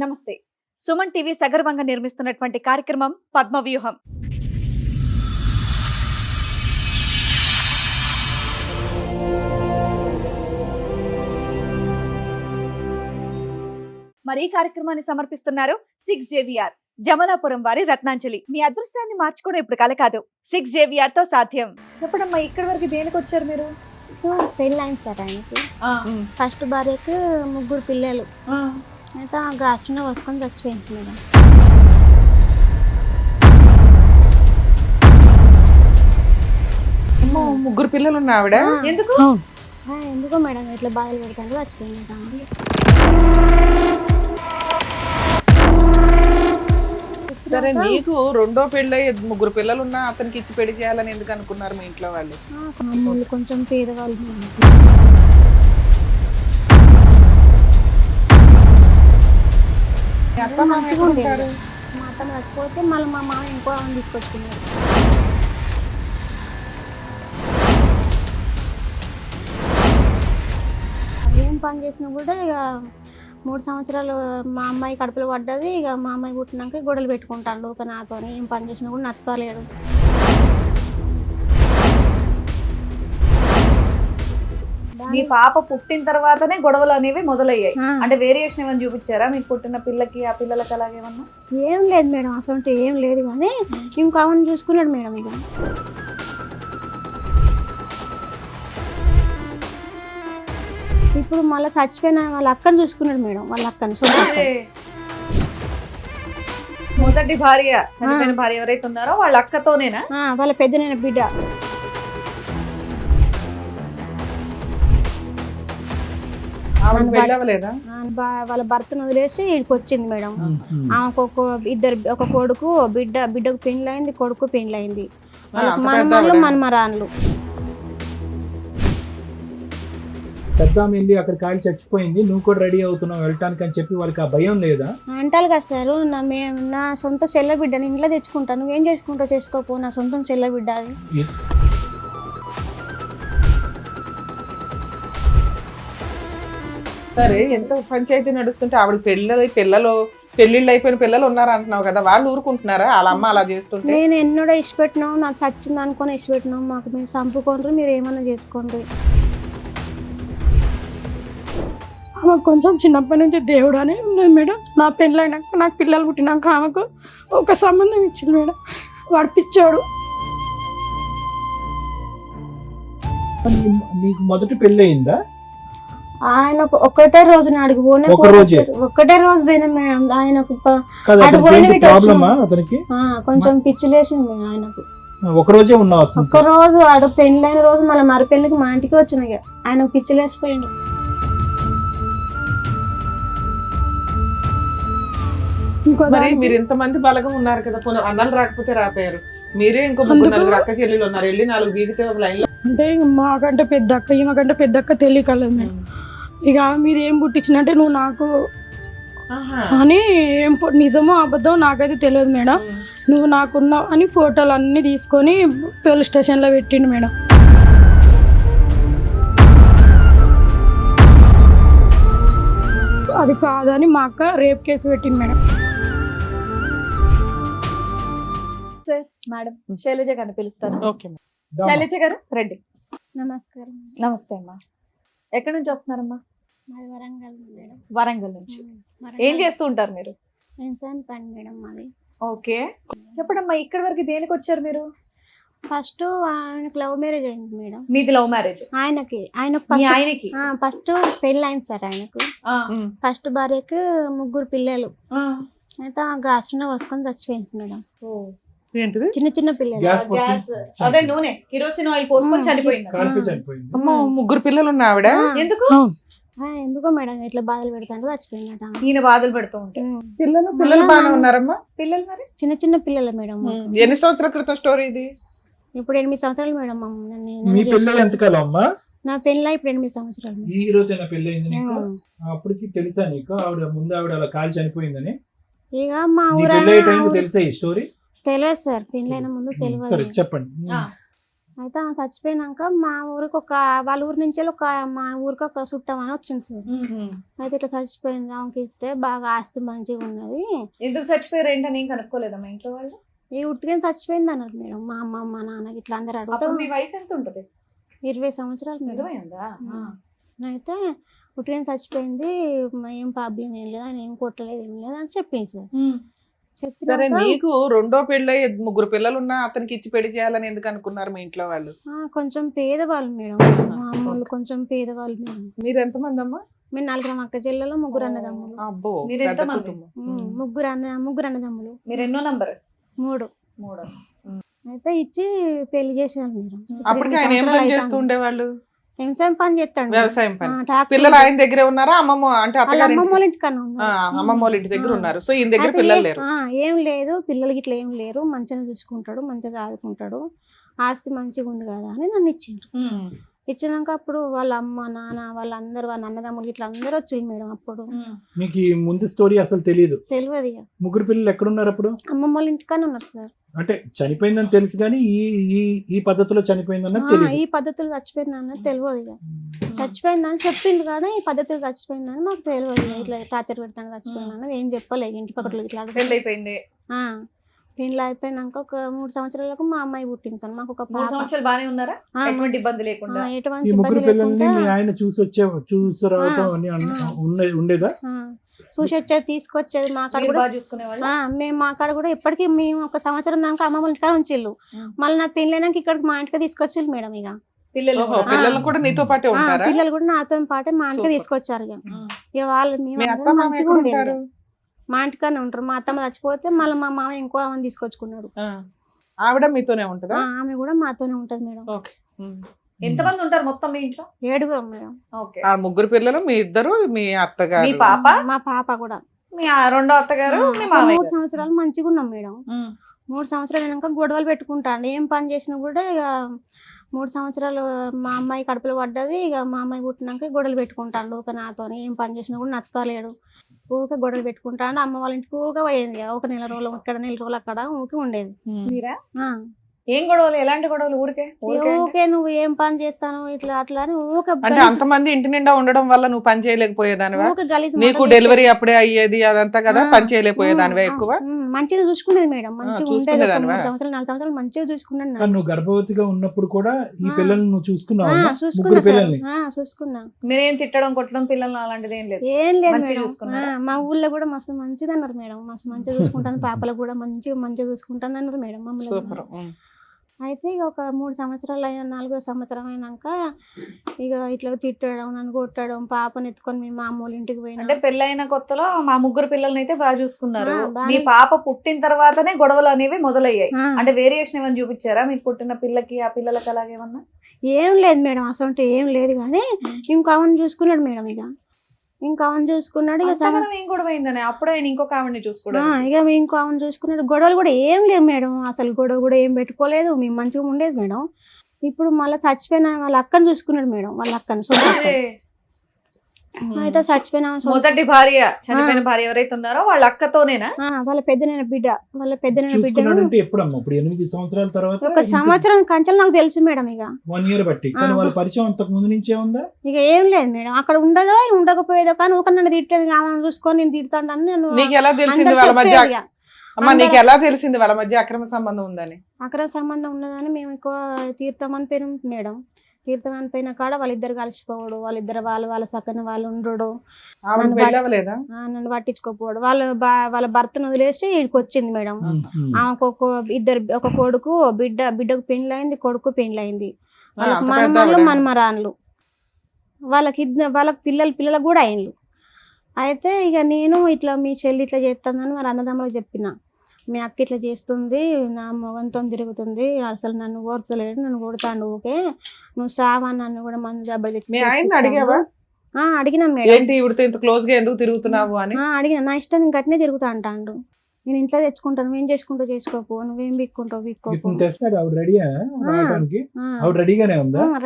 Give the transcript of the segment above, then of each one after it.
నమస్తే. సుమన్ టీవీ సగర్వంగా నిర్మిస్తున్నటువంటి కార్యక్రమం పద్మవ్యూహం. మరి ఈ కార్యక్రమాన్ని సమర్పిస్తున్నారు 6JVR జమలాపురం వారి రత్నాంజలి. మీ అదృష్టాన్ని మార్చుకోవడం ఇప్పుడు కల కాదు, 6JVR తో సాధ్యం. చెప్పడమ్మా, ఇక్కడి వరకు దేనికి వచ్చారు మీరు? పెళ్ళైంది సార్ ఆయనకి. ఫస్ట్ భార్యకు 3 పిల్లలు. అయితే ఆ గ్యాస్ట్రోనే వసుకొని చచ్చిపోయింది మేడం. ముగ్గురు పిల్లలు ఉన్న ఆవిడ ఎందుకు ఎందుకో మేడం ఇట్లా బాధలు పెడతాను చచ్చిపోయింది. సరే, నీకు రెండో పెళ్ళి 3 పిల్లలు ఉన్నా అతనికి ఇచ్చి పెళ్లి చేయాలని ఎందుకు అనుకున్నారు మీ ఇంట్లో వాళ్ళు? మామూలు కొంచెం పేదవాళ్ళు. మంచిగా ఉంటారు. మా అత్త చచ్చిపోతే మళ్ళీ మా మామ ఇంకో ఆమెను తీసుకొచ్చుకున్నారు. ఏం పని చేసినా కూడా ఇక 3 సంవత్సరాలు మా అమ్మాయి కడుపులో పడ్డది. ఇక మా అమ్మాయి పుట్టినాక గొడవలు పెట్టుకుంటాడు ఒక నాతో. ఏం పని చేసినా కూడా నచ్చుతలేడు. మీ పాప పుట్టిన తర్వాతనే గొడవలు అనేవి మొదలయ్యాయి. అంటే వేరియేషన్ ఏమైనా చూపించారా మీకు పుట్టిన పిల్లకి ఆ పిల్లలకి అలాగేమన్నా? ఏం లేదు మేడం, అసలు ఏం లేదు. కానీ ఇంకో ఆమెను చూసుకున్నాడు మేడం. ఇక ఇప్పుడు మళ్ళీ చచ్చిపోయిన వాళ్ళ అక్కని చూసుకున్నాడు మేడం. వాళ్ళ అక్కని మొదటి భార్య చనిపోయిన భార్య ఎవరైతే ఉన్నారో వాళ్ళ అక్కతోనేనా? వాళ్ళ పెద్దనైన బిడ్డ. వాళ్ళ భర్తను వదిలేసి ఇక్కడికి వచ్చింది మేడం. ఆమెకు ఒక కొడుకు బిడ్డకు పెండ్లైంది, కొడుకు పెండ్లైంది. వాళ్ళకి మనమరాళ్ళు మనమరాన్లు. పెద్ద వెళ్ళి అక్కడ కాలి చచ్చిపోయింది, నువ్వు కూడా రెడీ అవుతున్నావు వెళ్ళటానికి అని చెప్పి వాళ్ళకి ఆ భయం లేదా? అంటారు కదా సార్, నా సొంత చెల్ల బిడ్డని ఇంట్లో తెచ్చుకుంటాను, నువ్వేం చేసుకుంటావు చేసుకోపో, నా సొంతం చెల్ల బిడ్డ అది. సరే, ఎంత పంచాయతీ నడుస్తుంటే ఆవిడ పెళ్ళిళ్ళు అయిపోయిన పిల్లలు ఉన్నారు అంటున్నావు కదా, వాళ్ళు ఊరుకుంటున్నారా వాళ్ళ అమ్మ అలా చేస్తుంటే? నేను ఎన్నడో ఇష్టపెట్టినావు, నాకు చచ్చింది అనుకొని ఇష్టపెట్టినావు, మాకు మేము చంపుకోండి, మీరు ఏమన్నా చేసుకోండి. ఆమెకు కొంచెం చిన్నప్పటి నుంచి దేవుడు అని ఉన్నది మేడం. నా పెళ్ళైనాక నాకు పిల్లలు పుట్టినాక ఆమెకు ఒక సంబంధం ఇచ్చింది మేడం. వాడు పిచ్చాడు. నీకు మొదటి పెళ్ళి అయిందా? ఆయన ఒకటే రోజు నాడికి పోయినా, ఒకటే రోజు పోయినా మేడం. ఆయనకు కొంచెం పిచ్చి లేచింది ఆయనకు. ఒక రోజే ఉన్నావు? ఒక్క రోజు ఆడు పెళ్ళైన రోజు మళ్ళీ మరి పెళ్ళికి మా ఇంటికి వచ్చినాయి. ఆయనకు పిచ్చి లేచిపోయింది. మరి మీరు ఇంతమంది బలగం ఉన్నారు కదా, అన్నాలు రాకపోతే రాపోయారు. మీరే ఇంకో 3 అక్క చెల్లెలు ఉన్నారు, వెళ్ళి 4 దిగితే ఒక లైన్ లో. అంటే మాకంటే పెద్ద అక్క, ఈమెకంటే పెద్ద అక్క తెలియకలేదు మేడం. ఇక మీరు ఏం పుట్టించినంటే నువ్వు నాకు అని, ఏం నిజమో అబద్ధం నాకైతే తెలియదు మేడం. నువ్వు నాకున్నావు అని ఫోటోలు అన్నీ తీసుకొని పోలీస్ స్టేషన్లో పెట్టిండు మేడం. అది కాదని మా అక్క రేప్ కేసు పెట్టింది మేడం. మేడం, శైలజ గారిని పిలుస్తాను. శైలజ గారు రండి. నమస్కారం. నమస్తే అమ్మా. ఎక్కడి నుంచి వస్తున్నారమ్మా? వరంగల్ మేడం. వరంగల్ నుంచి. ఏం చేస్తూ ఉంటారు మీరు? పని మేడం మాది. ఓకే, చెప్పడమ్మా, ఇక్కడి వరకు దేనికి వచ్చారు మీరు? ఫస్ట్ ఆయనకు లవ్ మ్యారేజ్ అయింది మేడం. మీది లవ్ మ్యారేజ్? ఆయనకి ఫస్ట్ పెళ్ళి అయింది సార్. ఆయనకు ఫస్ట్ భార్యకు 3 పిల్లలు. అయితే ఆ గ్యాస్ట్రోనే వసుకొని చచ్చిపోయింది మేడం. చిన్న చిన్న పిల్లలు. అదే నూనె, కిరోసిన్ ఆయిల్ పోసుకొని చనిపోయింది. 3 పిల్లలు ఉన్న ఆవిడ ఎందుకో మేడం ఇట్లా బాధలు పెడతాంటే చచ్చిపోయిందట. ఈయన బాధలు పెడుతూ ఉంటాయి. పిల్లలు బాగానే ఉన్నారమ్మా? పిల్లలు మరి చిన్న చిన్న పిల్లలు మేడం. ఎన్ని సంవత్సరాల క్రితం స్టోరీ ఇది? ఇప్పుడు 8 సంవత్సరాలు మేడం. మీ పెళ్ళి ఎంతకాలం అమ్మా? నా పెళ్ళి ఇప్పుడు 8 సంవత్సరాలు. ఈ రోజు పెళ్ళి అయింది నీకు? అప్పటికి తెలుసా నీకు ఆవిడ అలా కాలి చనిపోయిందని? ఇక మా ఊరు తెలుసా ఈ స్టోరీ? తెలియదు సార్, పెళ్ళైన ముందు తెలియదు. చెప్పండి. అయితే ఆమె చచ్చిపోయినాక మా ఊరికి వాళ్ళ ఊరి నుంచి మా ఊరికి ఒక చుట్టం అని వచ్చింది సార్. అయితే ఇట్లా చచ్చిపోయింది, ఆమెకి ఇస్తే బాగా ఆస్తి మంచిగా ఉన్నది. ఎందుకు చచ్చిపోయారు ఏంటని ఏం కనుక్కోలేదా మా ఇంట్లో వాళ్ళు? ఈ ఉట్టిగా చచ్చిపోయింది అన్నారు మేడం. మా అమ్మ మా నాన్నకి ఇట్లా అందరు అడుగుతాం. మీ వయసు ఎంత ఉంటది? 20 సంవత్సరాలు మేడం. అయితే ఉట్టిగా చచ్చిపోయింది, ఏం ప్రాబ్లం ఏం లేదు, ఆయన ఏం కొట్టలేదు ఏం లేదు అని చెప్పింది సార్. సరే, నీకు రెండో పెళ్ళై 3 పిల్లలు ఉన్నా అతనికి ఇచ్చి పెళ్లి చేయాలని ఎందుకు అనుకున్నారు మీ ఇంట్లో వాళ్ళు? కొంచెం పేదవాళ్ళు మేడం, మా అమ్మ వాళ్ళు కొంచెం పేదవాళ్ళు మేడం. మీరు ఎంతమంది అమ్మా? మేము 4 అక్క చెల్లెలు, 3 అన్నదమ్ములు. అబ్బో, మీరు పెద్ద ఎంతమంది? కుటుంబం. 3 అన్నదమ్ములు. మీరు ఎన్నో నంబర్? 3. అయితే ఇచ్చి పెళ్లి చేసేవాళ్ళు మేడం. అప్పటికి ఆయన ఏం పని చేస్తూ ఉండేవాళ్ళు? వ్యవసాయం పని చేస్తాడు. వ్యవసాయం పని. పిల్లలు ఆయన దగ్గరే ఉన్నారా? అమ్మమ్మ అంటే అమ్మమ్మ వాళ్ళ ఇంటికన్నా అమ్మమ్మ వాళ్ళ ఇంటి దగ్గర ఉన్నారు. సో ఈయన దగ్గర పిల్లలు లేరు? ఏం లేదు, పిల్లలకి ఇట్లా ఏం లేరు, మంచిగా చూసుకుంటాడు, మంచిగా చదువుకుంటాడు, ఆస్తి మంచిగా ఉంది కదా అని నన్ను ఇచ్చిండ్రు. ఇచ్చినాక అప్పుడు వాళ్ళ అమ్మ నాన్న వాళ్ళందరూ వాళ్ళ అన్నదమ్ములు ఇట్లా అందరూ వచ్చింది మేడం. అప్పుడు నీకు ఈ ముందు స్టోరీ అసలు తెలియదు? తెలియదు. ఇక 3 పిల్లలు ఎక్కడున్నారు అప్పుడు? అమ్మమ్మ వాళ్ళ ఇంటికన్నా ఉన్నారు సార్. అంటే చనిపోయిందని తెలుసు కానీ ఈ పద్ధతిలో చనిపోయిందన్నది తెలియదు. ఈ పద్ధతులు చచ్చిపోయిందన్నది తెలియదు. ఇక చచ్చిపోయిందని చెప్పింది కానీ ఈ పద్ధతులు చచ్చిపోయిందని మాకు తెలియదు. ఇట్లా టార్చర్ పెడతాను చచ్చిపోయింది అన్నది ఏం చెప్పలేదు. ఇంటి పక్కన ఇట్లా పెళ్లి అయిపోయింది. పెళ్ళి అయిపోయినాక ఒక 3 సంవత్సరాలకు మా అమ్మాయి పుట్టింది సార్. మాకు ఒక 3 సంవత్సరాలు బానే ఉన్నారా? ఎటువంటి ఇబ్బంది లేకుండా? ఎటువంటి ఈ 3 ఇబ్బంది పిల్లల్ని లేకుండా మీ ఆయన చూసి రావటం ఉండేదా? చూసి వచ్చేది, తీసుకొచ్చేది. మా కాడ కూడా బాగా చూసుకునేవాళ్ళు. మేము మా కాడ కూడా ఇప్పటికీ మేము ఒక సంవత్సరం దాకా అమ్మమ్మ ఇంటికాడ ఉంచిళ్ళు. మళ్ళీ నా పెళ్ళైనాక ఇక్కడికి మా ఇంటికి తీసుకొచ్చిళ్ళు మేడం. ఇక పిల్లలు కూడా నీతో పాటే ఉంటారా? పిల్లలు కూడా నాతో పాటే మా ఇంటికి తీసుకొచ్చారు. ఇక వాళ్ళు మంచిగా ఉండేది. మా ఇంటికనే ఉంటారు. మా అత్తమ్మ చచ్చిపోతే మళ్ళీ మా మామ ఇంకో ఆమెను తీసుకొచ్చుకున్నాడు. ఆవిడ మీతోనే ఉంటదా? ఆమె కూడా మాతోనే ఉంటది మేడం. ఎంతమంది ఉంటారు మొత్తం మీ ఇంట్లో? 7 మేడం. ఆ 3 పిల్లలు, మీ ఇద్దరు, మీ అత్తగారు, మీ పాప, మా పాప కూడా, మీ రెండో అత్తగారు, మీ మామయ్య. 3 సంవత్సరాలు మంచిగా ఉన్నాం మేడం. 3 సంవత్సరాలు అయినాక గొడవలు పెట్టుకుంటాను. ఏం పని చేసినా కూడా ఇక 3 సంవత్సరాలు మా అమ్మాయి కడుపులో పడ్డది. ఇక మా అమ్మాయి పుట్టినాక గొడవలు పెట్టుకుంటాను. ఊక నాతో ఏం పని చేసినా కూడా నచ్చుతలేడు. ఊక గొడవలు పెట్టుకుంటాను. అమ్మ వాళ్ళ ఇంటికి ఊక పోయేది. ఒక నెల రోజులు ఇక్కడ, నెల రోజులు అక్కడ ఊకే ఉండేది. మీరా? ఏం గొడవలు? ఎలాంటి గొడవలు? ఊరికే నువ్వు ఏం పని చేస్తాను ఇట్లా అట్లా అని ఊక. అంటే అంతమంది ఇంటి నిండా ఉండడం వల్ల నువ్వు పని చేయలేకపోయేదానివా? ఊక గలీజ్. నీకు డెలివరీ అప్పుడే అయ్యేది అదంతా కదా, పని చేయలేకపోయేదానివా? ఎక్కువ మంచిగా చూసుకునేది మేడం. మంచిగా ఉండేది. 3 సంవత్సరాలు 4 సంవత్సరాలు మంచిగా చూసుకున్నాను. నువ్వు గర్భవతిగా ఉన్నప్పుడు కూడా ఈ పిల్లల్ని నువ్వు చూసుకున్నావు? చూసుకున్నా. మీరేం తిట్టడం కొట్టడం పిల్లలు అలాంటిది ఏం లేదు? ఏం లేదు. మా ఊళ్ళో కూడా మస్తు మంచిది అన్నారు మేడం. మస్తు మంచిగా చూసుకుంటాను. పాపలకు కూడా మంచిగా చూసుకుంటాను అన్నారు మేడం మమ్మల్ని. అయితే ఇక ఒక 3 సంవత్సరాలు అయినా 4వ సంవత్సరం అయినాక ఇక ఇట్లా తిట్టడం, నన్ను కొట్టడం, పాపను ఎత్తుకొని మేము మా అమ్మోళ్ళ ఇంటికి పోయినా. అంటే పెళ్ళైన కొత్తలో మా 3 పిల్లల్ని అయితే బాగా చూసుకున్నారు. మీ పాప పుట్టిన తర్వాతనే గొడవలు అనేవి మొదలయ్యాయి. అంటే వేరియేషన్ ఏమైనా చూపించారా మీకు పుట్టిన పిల్లకి ఆ పిల్లలకి అలాగేమన్నా? ఏం లేదు మేడం, అసలు ఏం లేదు. కానీ ఇంకా ఆమెను చూసుకున్నాడు మేడం. ఇంకా ఆమెను చూసుకున్నాడు. ఇక ఏం గొడవ అయిందని అప్పుడే ఇంకొక ఆవిడని చూసుకున్నాడు. ఇక ఇంకో ఆమెను చూసుకున్నాడు. గొడవలు కూడా ఏం లేదు మేడం. అసలు గొడవ కూడా ఏం పెట్టుకోలేదు. మేము మంచిగా ఉండేది మేడం. ఇప్పుడు మళ్ళీ చచ్చిపోయిన వాళ్ళ అక్కను చూసుకున్నాడు మేడం. వాళ్ళ అక్కను అయితే చచ్చిపోయిన మొదటి భార్య, చనిపోయిన భార్య ఎవరైతే ఉన్నారో వాళ్ళ అక్కతోనేనా? వాళ్ళ పెద్దనైన బిడ్డ. వాళ్ళ పెద్దనైన బిడ్డ. ఇప్పుడు 8 సంవత్సరాల తర్వాత 1 సంవత్సరం కంచెలు నాకు తెలుసు మేడం. ఇక 1 year బట్టి. కానీ వాళ్ళ పరిచయం అంతకు ముందు నుంచే ఉందా? ఇక ఏం లేదు మేడం. అక్కడ ఉండదో ఉండకపోయేదో కానీ ఊక నన్ను తిట్టాను. ఆమెను చూసుకొని నేను తిడతాను. నీకు ఎలా తెలిసింది వాళ్ళ మధ్య? నీకు ఎలా తెలిసింది వాళ్ళ మధ్య అక్రమ సంబంధం ఉందని? అక్రమ సంబంధం ఉన్నదని మేము ఎక్కువ తీర్థమని పేరు మేడం. తీర్థం అనిపోయిన కాడ వాళ్ళిద్దరు కలిసిపోవడు. వాళ్ళిద్దరు వాళ్ళ సక్కన వాళ్ళు ఉండడు. నన్ను పట్టించుకోపోవడు. వాళ్ళ భర్తను వదిలేసి ఇక్కడికి వచ్చింది మేడం. ఆమెకు ఒక కొడుకు బిడ్డకు పెండ్లైంది, కొడుకు పెండ్లైంది. వాళ్ళకి మనమలు మనమరాన్లు. వాళ్ళకి పిల్లలకు కూడా అయిండ్లు. అయితే ఇక నేను ఇట్లా మీ చెల్లి ఇట్లా చేస్తుందని మరి అన్నదమ్ములకు చెప్పిన. మీ అక్క ఇట్లా చేస్తుంది, నా మొగంతో తిరుగుతుంది, అసలు నన్ను ఓర్చలేడు, నన్ను కొడతాను, ఊకే నువ్వు సావా, నన్ను కూడా మందు దెబ్బలు అడిగినా మేడం. క్లోజ్ గా ఎందుకు తిరుగుతున్నావు అని అడిగిన. నా ఇష్టం నేను గట్టినే తిరుగుతా అంటాడు. నేను ఇంట్లో తెచ్చుకుంటాను, నువ్వేం చేసుకుంటూ చేసుకోపో, నువ్వేం బిక్కుంటావు బిక్కోపో. రెడీగా ఉంది.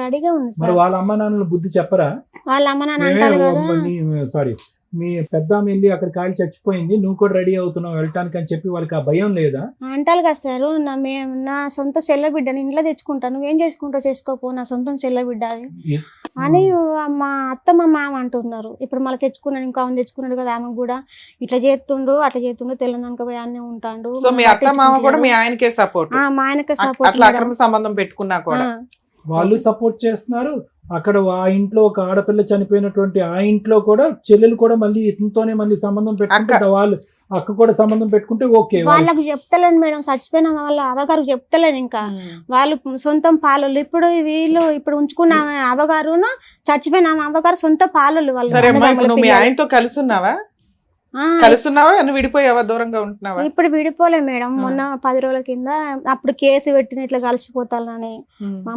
రెడీగా ఉంది. వాళ్ళ అమ్మ నాన్నలు బుద్ధి చెప్పరా? వాళ్ళ అమ్మ నాన్న అంటారు కదా, సారీ మీ పెద్ద ఆమె వెళ్ళి అక్కడ కాలి చచ్చిపోయింది, నువ్వు కూడా రెడీ అవుతున్నావు వెళ్ళటానికి అని చెప్పి వాళ్ళకి ఆ భయం లేదా? అంటారు కదా సార్, నా సొంత చెల్ల బిడ్డని ఇంట్లో తెచ్చుకుంటాను, నువ్వేం చేసుకుంటావు చేసుకోపో, నా సొంతం చెల్ల బిడ్డ అది అని మా అత్త మా మామ అంటున్నారు. ఇప్పుడు మళ్ళీ తెచ్చుకున్నాడు, ఇంకా ఆమె తెచ్చుకున్నాడు కదా, ఆమె కూడా ఇట్లా చేస్తుండ్రు అట్లా చేస్తుండ్రు, తెలంగాణ పోయి అన్నీ ఉంటాడు. సో మీ అత్త మామ కూడా మీ ఆయనకే సపోర్ట్, మా ఆయనకే అట్లా సపోర్ట్. అక్రమ సంబంధం పెట్టుకున్నా కూడా వాళ్ళు సపోర్ట్ చేస్తున్నారు. అక్కడ ఆ ఇంట్లో ఒక ఆడపిల్ల చనిపోయినటువంటి ఆ ఇంట్లో కూడా చెల్లెలు కూడా మళ్ళీ ఇతనితోనే మళ్ళీ సంబంధం పెట్టుకుంటే వాళ్ళు అక్క కూడా సంబంధం పెట్టుకుంటే ఓకే. వాళ్ళకు చెప్తలేను మేడం, చచ్చిపోయిన వాళ్ళ అవ్వగారికి చెప్తలేను. ఇంకా వాళ్ళు సొంతం పాలలు. ఇప్పుడు వీళ్ళు ఇప్పుడు ఉంచుకున్న అవ్వగారును చచ్చిపోయిన అవ్వగారు సొంత పాలలు వాళ్ళు. సరే అమ్మా, ఇప్పుడు నువ్వు మీ ఆయనతో కలిసి ఉన్నావా? నువ్వు విడిపోయావా, దూరంగా ఉంటున్నావా? ఇప్పుడు విడిపోలే మేడం. మొన్న 10 రోజుల కింద అప్పుడు కేసు పెట్టిన ఇట్లా కలిసిపోతానని,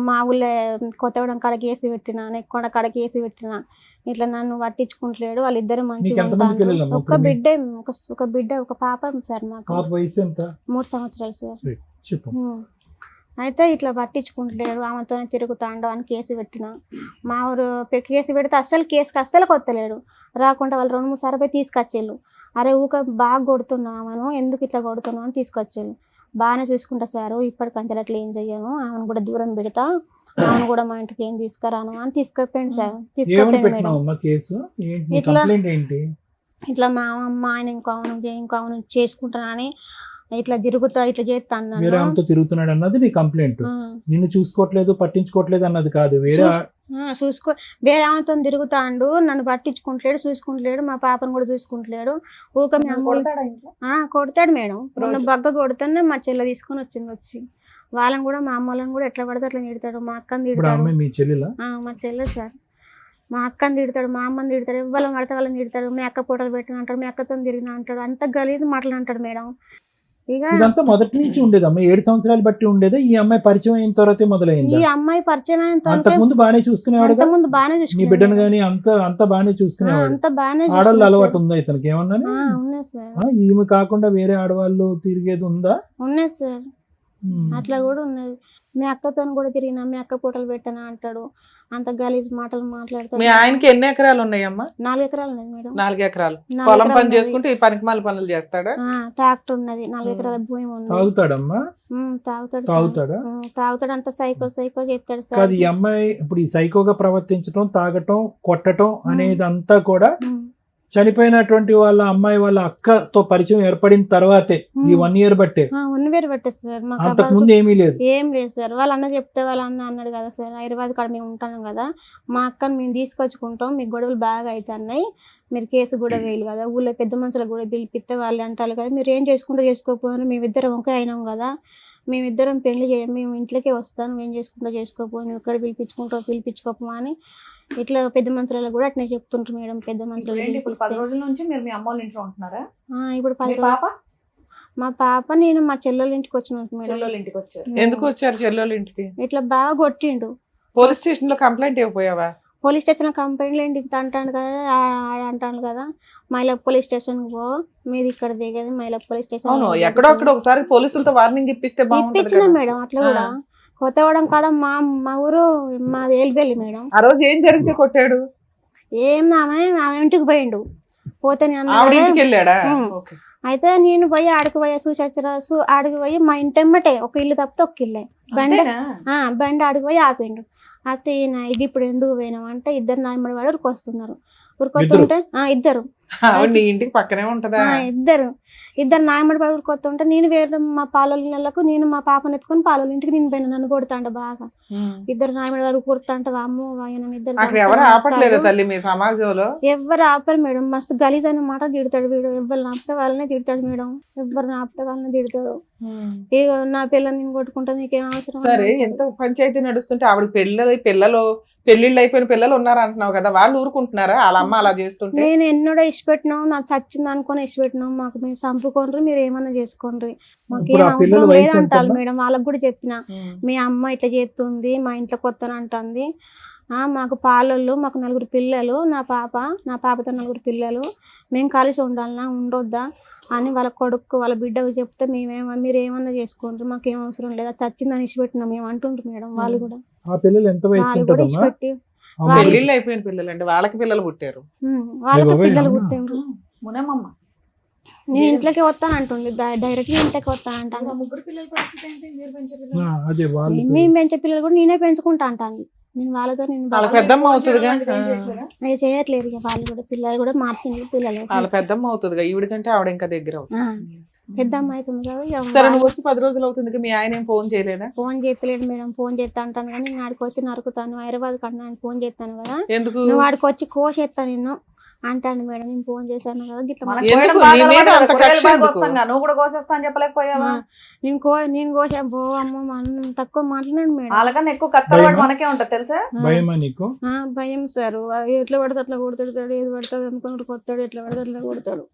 మా ఊళ్ళో కొత్తగూడెం కాడ కేసు పెట్టిన, నెక్కొండ కాడ కేసు పెట్టిన, ఇట్లా నన్ను పట్టించుకుంటలేడు. వాళ్ళిద్దరు మంచిగా ఒక బిడ్డ ఒక పాప సార్. మాకు 3 సంవత్సరాలు సార్. అయితే ఇట్లా పట్టించుకుంటలేడు, ఆమెతోనే తిరుగుతాండు అని కేసు పెట్టిన. మా ఊరు కేసు పెడితే అస్సలు కేసుకి అస్సలు కొత్తలేడు. రాకుండా వాళ్ళు 2-3 సార్లు పోయి తీసుకొచ్చేళ్ళు. అరే ఊక బాగా కొడుతున్నామను, ఎందుకు ఇట్లా కొడుతున్నావు అని తీసుకొచ్చేళ్ళు. బాగానే చూసుకుంటా సారు, ఇప్పటికంటే అట్లా ఏం చెయ్యను, ఆమెను కూడా దూరం పెడతా, ఆమెను కూడా మా ఇంటికి ఏం తీసుకురాను అని తీసుకుపోయింది సార్. తీసుకుపోయింది మేడం. ఇట్లా మా అమ్మ ఆయన ఇంకో చేసుకుంటానని ఇట్లా తిరుగుతా ఇట్లా చేస్తాను, వేరే ఆమెతో తిరుగుతున్నాడు అన్నది నీ కంప్లైంట్. నిన్ను చూసుకోవట్లేదు పట్టించుకోవట్లేదు అన్నది కాదు, వేరే ఆమెతో తిరుగుతాండు, నన్ను పట్టించుకుంటలేడు, చూసుకుంటలేడు, మా పాపను కూడా చూసుకుంటలేడు. ఊక కొడతాడు మేడం. మొన్న బగ్గ కొడుతానే మా చెల్లె తీసుకొని వచ్చి వాళ్ళని కూడా మా అమ్మ వాళ్ళని కూడా ఎట్లా పడితే అట్లా తిడతాడు. మా అక్కని తిడతాడు. మా చెల్లె సార్. మా అక్కని తిడతాడు, మా అమ్మని తిడతాడు, ఎవరు పడితే వాళ్ళని తిడతాడు. మీ అక్క పూటలు పెట్టిన అంటాడు, మీ అక్కతో తిరిగిన అంటాడు. అంత గలీజ్ మాటలు అంటాడు మేడం. ఇదంతా మొదటి నుంచి ఉండేదమ్మా, 7 సంవత్సరాలు బట్టి ఉండేదా? ఈ అమ్మాయి పరిచయం అయిన తర్వాతే మొదలైంది? ఈ అమ్మాయి పరిచయం అయిన అంతకుముందు బాగానే చూసుకునేవాడు, నీ బిడ్డను గానీ అంతా బాగానే చూసుకునేవాడు. ఆడవాళ్ళు అలవాటు ఉందా ఇతనికి ఏమన్నా? ఈమె కాకుండా వేరే ఆడవాళ్ళు తిరిగేది ఉందా? ఉన్నాయి సార్, అట్లా కూడా ఉన్నది. మీ అక్కతో కూడా తిరిగినా, మీ అక్క పూటలు పెట్టనా అంటాడు. అంత గలీజ్ మాటలు మాట్లాడతాడు. మీ ఆయనకి ఎన్ని ఎకరాలు ఉన్నాయమ్మా? 4 ఎకరాలు ఉన్నాయి మేడం. 4 ఎకరాలు పొలం పని చేసుకుంటే ఈ పనికిమాల పనులు చేస్తాడా? ట్రాక్టర్ ఉన్నది, 4 ఎకరాల భూమి ఉంది. తాగుతాడమ్మా? తాగుతాడు. అంత సైకో చేస్తాడు సార్. కాదు, ఈ అమ్మాయి ఇప్పుడు ఈ సైకోగా ప్రవర్తించడం, తాగటం, కొట్టడం అనేది అంతా కూడా చనిపోయినటువంటి వాళ్ళ అమ్మాయి వాళ్ళ అక్కతో పరిచయం ఏర్పడిన తర్వాతే, ఈ 1 ఇయర్ బట్టే? 1 ఇయర్ బట్టే సార్. అంతకు ముందు ఏమీ లేదు? ఏం లేదు సార్. వాళ్ళ అన్న చెప్తే వాళ్ళ అన్న అన్నాడు కదా సార్, హైదరాబాద్ కాడ మేము ఉంటాం కదా, మా అక్కని మేము తీసుకొచ్చుకుంటాం, మీకు గొడవలు బాగా అవుతున్నాయి, మీరు కేసు కూడా వేయలు కదా, ఊళ్ళో పెద్ద మనుషులకు కూడా పిలిపిస్తే వాళ్ళు అంటారు కదా, మీరు ఏం చేసుకుంటూ చేసుకోకపోయినా మేమిద్దరం ఒకే అయినాం కదా, మేమిద్దరం పెళ్లి మేము ఇంట్లోకే వస్తాను, ఏం చేసుకుంటూ చేసుకోకపోయి, నువ్వు ఇక్కడ పిలిపించుకోపో అని ఇట్లా పెద్ద మనుషులలో కూడా అట్నే చెప్తుంటారు మేడం. పెద్ద మనుషులు 10 రోజుల నుంచి మీరు మీ అమ్మ వాళ్ళ ఇంట్లో ఉంటున్నారా? ఇప్పుడు 10 రోజులు. మా పాప నేను మా చెల్లెళ్ళ ఇంటికి వచ్చిన మేడం. ఇంటికి వచ్చారు. ఎందుకు వచ్చారు చెల్లెళ్ళ ఇంటికి? ఇట్లా బాగా కొట్టిండు. పోలీస్ స్టేషన్ లో కంప్లైంట్ ఇవ్వపోయావా? పోలీస్ స్టేషన్ కంప్లైంట్ ఏంటి అంటాను కదా, అంటాను కదా, మహిళా పోలీస్ స్టేషన్ పో, మీది ఇక్కడ దిగేది మహిళా పోలీస్ స్టేషన్. ఎక్కడో అక్కడ ఒకసారి పోలీసులతో వార్నింగ్ ఇప్పిస్తే ఇప్పించిన మేడం. అట్లా కూడా కొత్తగూడెం కాడ మా ఊరు మా ఏలిపల్లి మేడం. ఆ రోజు ఏం జరిగితే కొట్టాడు? ఆమె ఇంటికి పోయిండు. పోతే అయితే నేను పోయి ఆడికి పోయా చూసొచ్చరాసు. ఆడికి పోయి మా ఇంటెమ్మటే ఒక ఇల్లు తప్పితే ఒక ఇల్లే బండి ఆడికి పోయి ఆపిండు. అయితే ఇది ఇప్పుడు ఎందుకు పోయినాం అంటే, ఇద్దరు నాయమడి వాడు ఉరికొస్తున్నారు. ఉరికొస్తుంటే ఇద్దరు ఇంటికి పక్కనే ఉంటదా? ఇద్దరు నాయమడి వాడు ఉరికొస్తుంటే నేను వేరే మా పాలలకు నేను మా పాపను ఎత్తుకొని పాలల ఇంటికి నేను పోయినా. నన్ను కొడుతాంట బాగా. ఇద్దరు నాయమడి వాడు కొడుతుంట, అమ్మ ఎవరు ఆపరు మేడం. మస్తు గలీజ్ అనే మాట తిడతాడు వీడు. ఎవరు నాపితే వాళ్ళనే తిడతాడు మేడం. ఎవరు నాపితే వాళ్ళనే తిడతాడు. ఇక నా పిల్లల్ని నేను కొట్టుకుంటా, నీకేం అవసరం? సరే, ఎంత పంచాయతీ నడుస్తుంటే ఆవిడ పెళ్లిళ్ళు అయిపోయిన పిల్లలు ఉన్నారు అంటున్నావు కదా, వాళ్ళు ఊరుకుంటున్నారా వాళ్ళ అమ్మ అలా చేస్తుంటే? నేను ఎన్నడో ఇష్టపెట్టినాం, నాకు చచ్చింది అనుకుని ఇష్టపెట్టినాం, మాకు మేము చంపుకోండి, మీరు ఏమన్నా చేసుకోండి, మాకేం అవసరం లేదంటారు మేడం. వాళ్ళకి కూడా చెప్పిన, మీ అమ్మ ఇట్లా చేస్తుంది, మా ఇంట్లో కొత్తని అంటుంది, మాకు పాలళ్ళు, మాకు 4 పిల్లలు, నా పాపతో 4 పిల్లలు, మేము కలిసి ఉండాలన్నా ఉండొద్దా అని వాళ్ళ కొడుకు వాళ్ళ బిడ్డకు చెప్తే, మీరు ఏమన్నా చేసుకోండి, మాకేం అవసరం లేదా, చచ్చిందని ఇష్టపెట్టినాం మేము అంటుంటారు మేడం. వాళ్ళు కూడా ఆ పిల్లలు ఎంత వయసు ఉంటదమ్మా? పెళ్లిళ్ళు అయిపోయిన పిల్లలు అండి, వాళ్ళకి పిల్లలు పుట్టారు. వాళ్ళకి బాబాయ్, పిల్లలు అవునా? పుట్టిండ్రు. మునమమ్మ నేను ఇంట్లోకి వస్తాను అంటుంది, డైరెక్ట్ ఇంట్లోకి వస్తాను అంటాను. ముగ్గురు పిల్లల పరిస్థితి ఏంటి? మీరు పెంచే ఆ, పిల్లలు? అదే వాళ్ళు మేము పెంచే పిల్లలు కూడా నేనే పెంచుకుంటా అంటాను. నేను వాళ్ళతో వాళ్ళ పెద్దమ్మ అవుతుందిగా. అవి చేయట్లేదు ఇక వాళ్ళు కూడా, పిల్లలు కూడా మార్చింది పిల్లలు. వాళ్ళ పెద్దమ్మ అవుతుందిగా, ఈవిడ కంటే ఆవిడ ఇంకా దగ్గర అవుతుంది. పెద్ద అమ్మాయి అవుతుంది కదా ఇక సరే, నువ్వు వచ్చి 10 రోజులు అవుతుంది, మీ ఆయన ఏం ఫోన్ చేయలేదా? ఫోన్ చేస్తలేడు మేడం, ఫోన్ చేస్తా అంటాను కానీ నేను ఆడికి వచ్చి నరుకుతాను, హైదరాబాద్ కన్నా ఫోన్ చేస్తాను కదా, ఎందుకు? నువ్వు ఆడికి వచ్చి కోసేస్తాను నిన్ను అంటాను మేడం. నేను ఫోన్ చేశాను కదా గిట్ల మనకు ఎందుకు? కోయడం నీ బాగా మీద అలవాటు అంత కదా, కూరగాయలు కక్ష బాగా ఎందుకు? కోస్తాంగా, నువ్వు కూడా కోసేస్తా అని చెప్పలేకపోయావా? నేను కోసా పో అమ్మ మనం తక్కువ మాట్లాడాను మేడం. వాళ్ళకన్నా ఎక్కువ కత్తలవాడు భయమా? మనకే ఉంటది తెలుసా? భయమా నీకు? భయం సార్, ఎట్లా పడితే అట్లా కొడుతాడు, ఏది పడుతుంది అనుకుని కొడతాడు, ఎట్లా పడితే అట్లా కొడతాడు.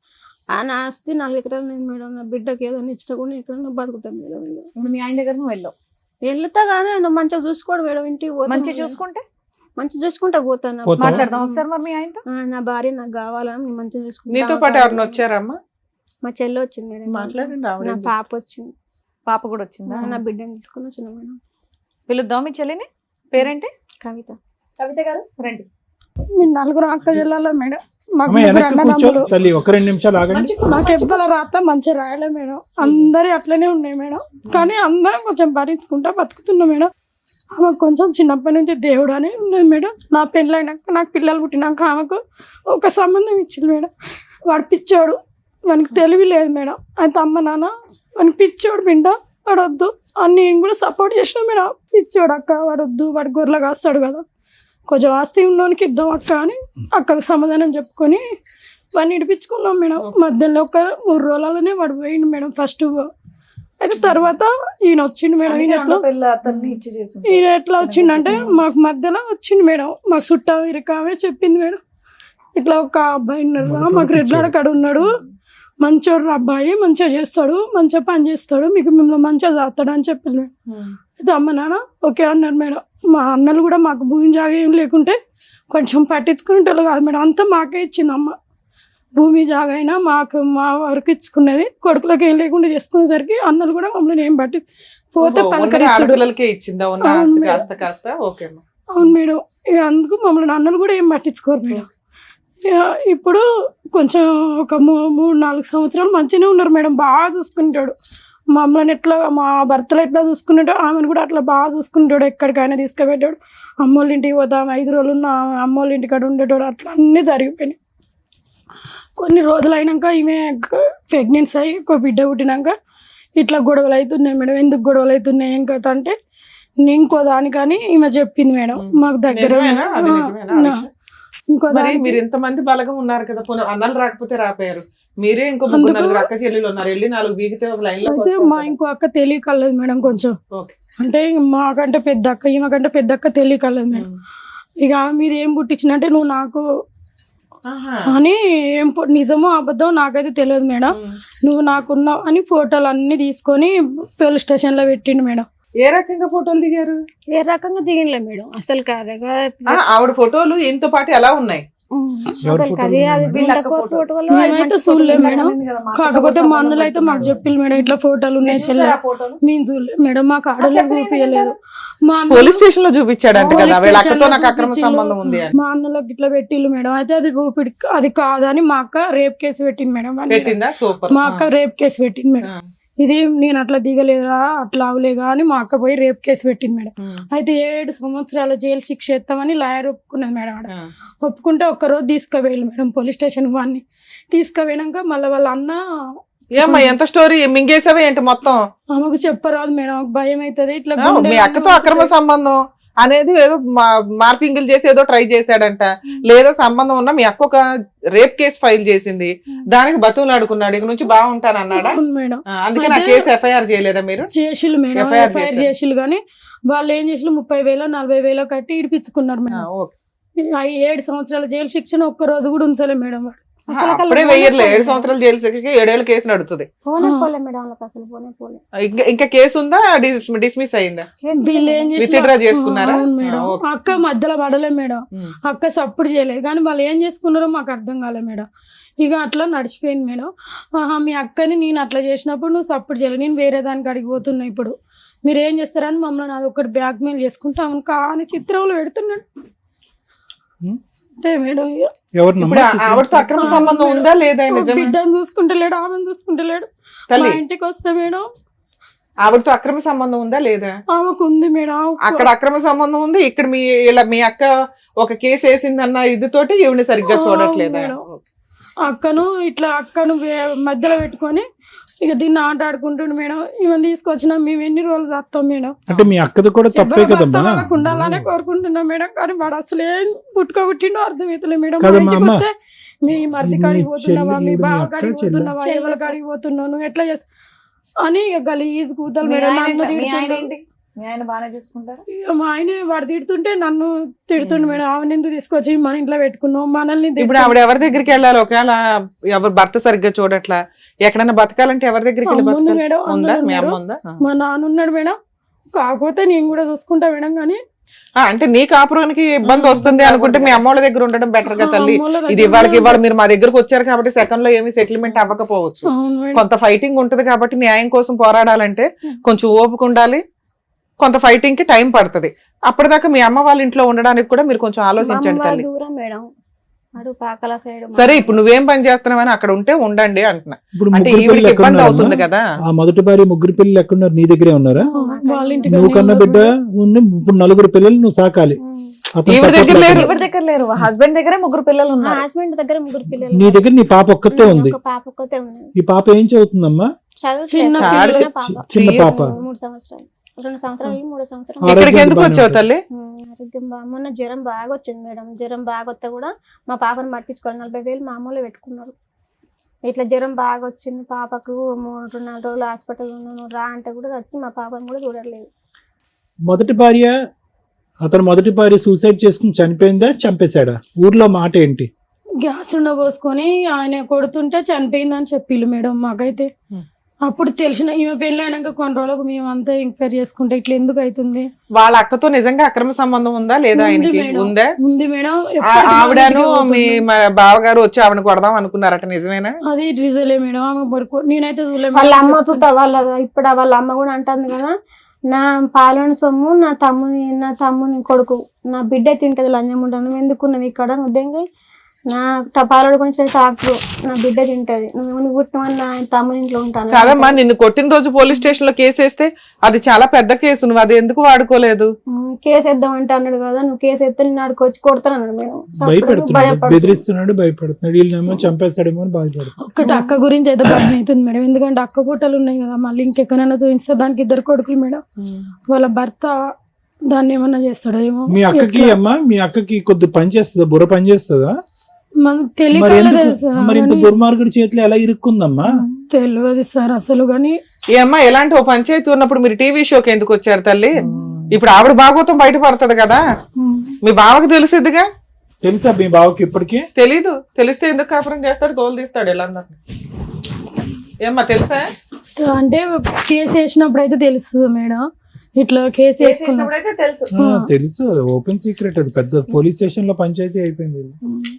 ఆ నా ఆస్తి 4 ఎకరాలు నేను మేడం, నా బిడ్డకి ఏదో ఇచ్చినా కూడా ఎక్కడ బతుకుతాను మేడం. ఇప్పుడు మీ ఆయన దగ్గర నువ్వు వెళ్ళావు, వెళ్తా కానీ ఆయన మంచిగా చూసుకోడు మేడం, ఇంటికి పోతా మంచి మేడం. చూసుకుంటే మంచిగా చూసుకుంటా పోతాను. పోతావా? మాట్లాడదాం ఒకసారి మరి మీ ఆయనతో. నా భార్య నాకు కావాలని నేను మంచిగా చూసుకుంటా. నీతో పాటు ఎవరిని వచ్చారమ్మా? మా చెల్లి వచ్చింది మేడం, మాట్లాడండి, ఆవిడ నా ఏం పాప వచ్చింది, పాప కూడా వచ్చిందా? నా బిడ్డని తీసుకుని వచ్చిన మేడం. పిలుద్దాం మీ చెల్లిని, పేరేంటి? కవిత. కవిత గారు రండి. మీ 4 అక్క జిల్లాలో మేడం, మాకు అమ్మ 3 వెనక్కి కూర్చో అన్నదమ్ములు. తల్లి, ఒక 2 నిమిషాలు ఆగండి. నాకు ఎవ్వల రాత మంచిగా రాయలే మేడం, అందరి అట్లనే ఉన్నాయి మేడం. కానీ అందరం కొంచెం భరించుకుంటా బతుకుతున్నాం మేడం. ఆమెకు కొంచెం చిన్నప్పటి నుంచి దేవుడు అని ఉన్నది మేడం. నా పెళ్ళైనాక నాకు పిల్లలు పుట్టినాక ఆమెకు ఒక సంబంధం ఇచ్చింది మేడం. వాడు పిచ్చోడు, వానికి తెలివి లేదు మేడం. అయితే అమ్మ నాన్న వానికి పిచ్చోడు బిడ్డ, వాడు వద్దు అని నేను కూడా సపోర్ట్ చేసిన మేడం. పిచ్చోడు అక్క, వాడు వద్దు, వాడు గొర్రెలు కాస్తాడు కదా, కొంచెం ఆస్తి ఉన్నోనికి ఇద్దాం అక్క అని అక్కకు సమాధానం చెప్పుకొని వాడిని ఇడిపించుకున్నాం మేడం. మధ్యలో ఒక 3 రోజులలోనే వాడు పోయిండు మేడం ఫస్ట్. అయితే తర్వాత ఈయన వచ్చిండు మేడం. ఈయన ఎట్లా వచ్చిండంటే మాకు మధ్యలో వచ్చిండు మేడం, మాకు చుట్టా ఇరకామే చెప్పింది మేడం. ఇట్లా ఒక అబ్బాయి ఉన్నారు, మాకు రెడ్లాడ కాడ ఉన్నాడు, మంచోడు అబ్బాయి, మంచిగా చేస్తాడు, మంచిగా పని చేస్తాడు, మీకు మిమ్మల్ని మంచిగా చేస్తాడు అని చెప్పింది మేడం. అయితే అమ్మ నాన్న ఓకే అన్నారు మేడం. మా అన్నలు కూడా మాకు భూమి జాగా ఏం లేకుంటే కొంచెం పట్టించుకునేటోళ్ళు కాదు మేడం, అంతా మాకే ఇచ్చింది అమ్మ. భూమి జాగా అయినా మాకు మా వరకు ఇచ్చుకునేది, కొడుకులకు ఏం లేకుండా చేసుకునేసరికి అన్నలు కూడా మమ్మల్ని ఏం పట్టి పోతే పలకరించడు. పిల్లలకే ఇచ్చిందా ఉన్న ఆస్తి కాస్త కాస్త? ఓకే. అవును మేడం, ఇక అందుకు మమ్మల్ని అన్నలు కూడా ఏం పట్టించుకోరు మేడం. ఇక ఇప్పుడు కొంచెం ఒక 3-4 సంవత్సరాలు మంచిగానే ఉన్నారు మేడం, బాగా చూసుకుంటాడు మమ్మల్ని. ఎట్లా మా భర్తలు ఎట్లా చూసుకున్నాడో ఆమెను కూడా అట్లా బాగా చూసుకుంటాడు, ఎక్కడికైనా తీసుకుపెట్టాడు. అమ్మోళ్ళ ఇంటికి పోతాం 5 రోజులు ఉన్న అమ్మోళ్ళ ఇంటికాడ ఉండేటోడు, అట్లా అన్నీ జరిగిపోయినాయి. కొన్ని రోజులు అయినాక ఈమె ప్రెగ్నెన్సీ అయ్యి ఒక బిడ్డ పుట్టినాక ఇట్లా గొడవలు అవుతున్నాయి మేడం. ఎందుకు గొడవలు అవుతున్నాయి ఏం కథ అంటే ఇంకో దానికని ఈమె చెప్పింది మేడం. మాకు దగ్గర ఇంకో మరి మీరు ఇంతమంది బలగం ఉన్నారు కదా, అన్నలు రాకపోతే రాపోయారు, మీరే ఇంకో 3 అక్క చెల్లెలు ఉన్నారు, వెళ్ళి 4 బీగితే ఒక లైన్ లో. అయితే మా ఇంకో అక్క తెలియకలేదు మేడం కొంచెం, అంటే మాకంటే పెద్ద అక్క, ఈమెకంటే పెద్ద అక్క తెలియకలేదు మేడం. ఇక మీరు ఏం పుట్టించినంటే నువ్వు నాకు అని, ఏం నిజమో అబద్ధం నాకైతే తెలియదు మేడం, నువ్వు నాకున్నావు అని ఫోటోలు అన్ని తీసుకొని పోలీస్ స్టేషన్ లో పెట్టిండు మేడం. ఏ రకంగా ఫోటోలు దిగారు? ఏ రకంగా దిగినలే మేడం, అసలు ఆవిడ ఫోటోలు ఇంతో పాటు ఎలా ఉన్నాయి? మేమైతే చూడలే మేడం, కాకపోతే మా అన్నలు అయితే మాకు చెప్పిల్లు మేడం ఇట్లా ఫోటోలు ఉన్నాయి చెల్లె, మేము చూడలేదు మేడం, మాకు ఆడోళ్ళకి చూపించలేదు. పోలీస్ స్టేషన్ లో చూపించాడంట కదా, వీళ్ళ అక్కతో నాకు అక్రమ సంబంధం ఉంది అని. మా అన్నలోకి ఇట్లా పెట్టిల్లు మేడం. అయితే అది అది కాదని మా అక్క రేప్ కేసు పెట్టింది మేడం. పెట్టిందా? సూపర్. మా అక్క రేప్ కేసు పెట్టింది మేడం. ఇది నేను అట్లా దిగలేదా అట్లా అవలేగా అని మా అక్క పోయి రేప్ కేసు పెట్టింది మేడం. అయితే 7 సంవత్సరాల జైలు శిక్ష ఎత్తామని లాయర్ ఒప్పుకున్నది మేడం. ఆడ ఒప్పుకుంటే ఒక్కరోజు తీసుకుపోయాలి మేడం పోలీస్ స్టేషన్. వాడిని తీసుకుపోయినాక మళ్ళీ వాళ్ళ అన్న ఏమ్మా ఎంత స్టోరీ మింగేసావే ఏంటి మొత్తం? ఆమెకు చెప్పరాదు మేడం, భయం అవుతుంది. ఇట్లా మీ అక్కతో అక్రమ సంబంధం అనేది ఏదో మార్పింగులు చేసి ఏదో ట్రై చేశాడంట, లేదా సంబంధం ఉన్నా మీ అక్క ఒక రేప్ కేసు ఫైల్ చేసింది, దానికి బతువులు ఆడుకున్నాడు, ఇక నుంచి బాగుంటాను అన్నాడా మేడం. అందుకే నా కేసు ఎఫ్ఐఆర్ చేయలేదా మీరు? చేసిల్లు మేడం, ఎఫ్ఐఆర్ చేసిల్లు, కానీ వాళ్ళు ఏం చేసిల్లు 30,000 40,000 కట్టి ఇడిపించుకున్నారు మేడం. 7 సంవత్సరాల జైలు శిక్షణ ఒక్క రోజు కూడా ఉంచలే మేడం. అప్పుడే వెయ్యర్లే, 7 సంవత్సరాల జైలు శిక్షకి 7 ఏళ్ళ కేసు నడుతుంది. ఇంకా కేసు ఉందా? డిస్మిస్ అయిందా? వీళ్ళు ఏం విత్డ్రా చేసుకున్నారా? అక్క మధ్యలో పడలే మేడం, అక్క సపోర్ట్ చేయలేదు, కానీ వాళ్ళు ఏం చేసుకున్నారో మాకు అర్థం కాలే మేడం. ఇక అట్లా నడిచిపోయింది మేడం. మీ అక్కని నేను అట్లా చేసినప్పుడు నువ్వు సపోర్ట్ చేయలేదు, నేను వేరే దానికి అడిగిపోతున్నా, ఇప్పుడు మీరు ఏం చేస్తారని మమ్మల్ని అది ఒకటి బ్లాక్ మెయిల్ చేసుకుంటా కానీ చిత్రంలో పెడుతున్నాడు. అంతే మేడం ఇక. ఇప్పుడు ఆవిడతో అక్రమ సంబంధం ఉందా లేదా నిజమే? బిడ్డను చూసుకుంటలేడు, ఆమెను చూసుకుంటలేడు. మా తల్లి ఇంటికి వస్తే మేడం ఆవిడతో అక్రమ సంబంధం ఉందా లేదా? ఆమెకు ఉంది మేడం. అక్కడ అక్రమ సంబంధం ఉంది, ఇక్కడ మీ అక్క ఒక కేసు వేసిందన్న ఇదితోటి ఈవిని సరిగ్గా చూడట్లేదా? అక్కను మధ్యలో పెట్టుకొని ఇక దీన్ని ఆట ఆడుకుంటుండు మేడం. ఈమెను తీసుకొచ్చినా మేము ఎన్ని రోజులు చేస్తాం మేడం. అంటే మీ అక్కది కూడా తప్పే కదమ్మా. వాళ్ళకు ఉండాలనే కోరుకుంటున్నాం మేడం, కానీ వాడు అసలు ఏం పుట్టుకోబుట్టిండో అర్థమవుతలే మేడం. కదమ్మా అమ్మ. మీ మరిది కాడికి పోతున్నావా, మీ బావ కాడికి పోతున్నావా, ఎవరి కాడికి పోతున్నావు, నువ్వు ఎట్లా చేస్తా అని ఇక గలీజ్ కూతలు మేడం. నన్ను తిడుతుండే. మా ఆయన వాడు తిడుతుంటే నన్ను తిడుతుండే మేడం. ఆమెను ఎందుకు తీసుకొచ్చి మన ఇంట్లో పెట్టుకున్నావు, మనల్ని. ఇప్పుడు ఆవిడ ఎవరి దగ్గరికి వెళ్ళాలి? ఒకవేళ ఎవరు భర్త సరిగ్గా చూడట్లా, ఎక్కడన్నా బతకాలంటే ఎవరి దగ్గరికి వెళ్ళి బతకాలి? మేడం ఉందా? మీ అమ్మ ఉందా? మా నాన్న ఉన్నాడు మేడం, కాకపోతే నేను కూడా చూసుకుంటా మేడం. కానీ అంటే నీ కాపురానికి ఇబ్బంది వస్తుంది అనుకుంటే మీ అమ్మోళ్ళ దగ్గర ఉండడం బెటర్ గా తల్లి. ఇది ఇవాళ మీరు మా దగ్గరకు వచ్చారు కాబట్టి సెకండ్ లో ఏమి సెటిల్మెంట్ అవ్వకపోవచ్చు, కొంత ఫైటింగ్ ఉంటది కాబట్టి న్యాయం కోసం పోరాడాలంటే కొంచెం ఓపిక ఉండాలి, కొంత ఫైటింగ్ కి టైం పడుతుంది. అప్పటిదాకా మీ అమ్మ వాళ్ళ ఇంట్లో ఉండడానికి కూడా మీరు కొంచెం ఆలోచించండి తల్లి. సరే ఇప్పుడు నువ్వేం పని చేస్తున్నావని అక్కడ ఉంటే ఉండండి అంటున్నా. అంటే ఈవిడికి ఇబ్బంది అవుతుంది కదా. ఆ మొదటి భార్య ముగ్గురు పిల్లలు ఎక్కడున్నారు? నీ దగ్గరే ఉన్నారా? నువ్వు కన్న బిడ్డ ఉంది, ఇప్పుడు నలుగురు పిల్లలు నువ్వు సాకాలి. దగ్గర లేరు, హస్బెండ్ దగ్గర ముగ్గురు పిల్లలు ఉన్నారు. హస్బెండ్ దగ్గర ముగ్గురు పిల్లలు. నీ దగ్గర నీ పాప ఒక్కతే ఉంది. పాప ఒక్కతే ఉంది. ఈ పాప ఏం చదువుతుందమ్మా? చిన్న చిన్న పాప. 3 సంవత్సరాలు, 2 సంవత్సరాలు 3 సంవత్సరాలు. ఇక్కడికి ఎందుకు వచ్చావు తల్లి? ఆరోగ్యం మొన్న జ్వరం బాగా వచ్చింది మేడం. జ్వరం బాగా వస్తే కూడా మా పాపను పట్టించుకోవాలి. 40,000 మామూలు పెట్టుకున్నారు. ఇట్లా జ్వరం బాగా వచ్చింది పాపకు, 3-4 రోజులు హాస్పిటల్ ఉన్నాను రా అంటే కూడా వచ్చి మా పాపను కూడా చూడలేదు. అతను మొదటి భార్య సూసైడ్ చేసుకుని చనిపోయిందా, చంపేశాడా? ఊర్లో మాట ఏంటి? గ్యాస్ పోసుకొని ఆయన కొడుతుంటే చనిపోయిందని చెప్పిళ్ళు మేడం మాకైతే. అప్పుడు తెలిసిన ఈమె పెళ్లి అయినాక కొన్ని రోజులకు మేము అంతా ఎంక్వైరీ చేసుకుంటే ఇట్లా ఎందుకు అవుతుంది. వాళ్ళ అక్కతో నిజంగా అక్రమ సంబంధం ఉందా లేదా? ఉందా? ఉంది మేడం. ఆవిడను మీ బావగారు వచ్చి ఆవిడ కొడదాం అనుకున్నారట, నిజమేనా? అది రిజలే మేడం. ఆమె నేనైతే చూడలేదు. వాళ్ళ అమ్మ ఇప్పుడు వాళ్ళ అమ్మ కూడా అంటుంది కదా, నా పాలన సొమ్ము నా తమ్ముని కొడుకు నా బిడ్డ తింటది లంజం ఉంటాను, నువ్వు ఎందుకున్నావు ఇక్కడ, నువ్వు నా పాలడు గురించి ట్రాక్టర్ నా బిడ్డ తింటది, నువ్వు పుట్టినవని నా తమ్ముని ఇంట్లో ఉంటాను. కాదమ్మా, నిన్ను కొట్టిన రోజు పోలీస్ స్టేషన్ లో కేసు వేస్తే అది చాలా పెద్ద కేసు, నువ్వు అది ఎందుకు వాడుకోలేదు? కేసు వేద్దామంటే అన్నాడు కదా, నువ్వు కేసు ఎత్తే నేను ఆడుకొచ్చి కొడతాను అన్నాడు మేడం. బెదిరిస్తున్నాడు, భయపడుతున్నాడు, వీళ్ళేమో చంపేస్తాడేమో అని బాధపడుతున్నాడు. ఒక్కటి అక్క గురించి అయితే భయం అవుతుంది మేడం, ఎందుకంటే అక్క పుట్టలు ఉన్నాయి కదా, మళ్ళీ ఇంకెక్కడైనా చూపిస్తే దానికి 2 కొడుకులు మేడం. వాళ్ళ భర్త దాన్ని ఏమన్నా చేస్తాడో ఏమో. మీ అక్కకి కొద్ది పని చేస్తుందా, బుర్ర పని చేస్తుందా? మరి ఇంత దుర్మార్గుడి చేతిలో ఎలా ఇరుక్కుందమ్మా? తెలియదు సార్ అసలు. కానీ ఏమ్మా, ఎలాంటి ఓ పంచాయతీ ఉన్నప్పుడు మీరు టీవీ షోకి ఎందుకు వచ్చారు తల్లి? ఇప్పుడు ఆవిడ భాగవతం బయటపడుతుంది కదా, మీ బావకి తెలిసిద్దిగా. తెలుసా మీ బావకి? ఇప్పటికీ తెలీదు. తెలిస్తే ఎందుకు కాపురం చేస్తాడు, తోలు తీస్తాడు ఎలా? ఏమ్మా తెలుసా? అంటే కేసు వేసినప్పుడు అయితే తెలుస్తుంది మేడం. ఇట్లా కేసు వేసుకున్నప్పుడైతే తెలుసు, ఓపెన్ సీక్రెట్. అది పెద్ద పోలీస్ స్టేషన్ లో పంచాయతీ అయిపోయింది.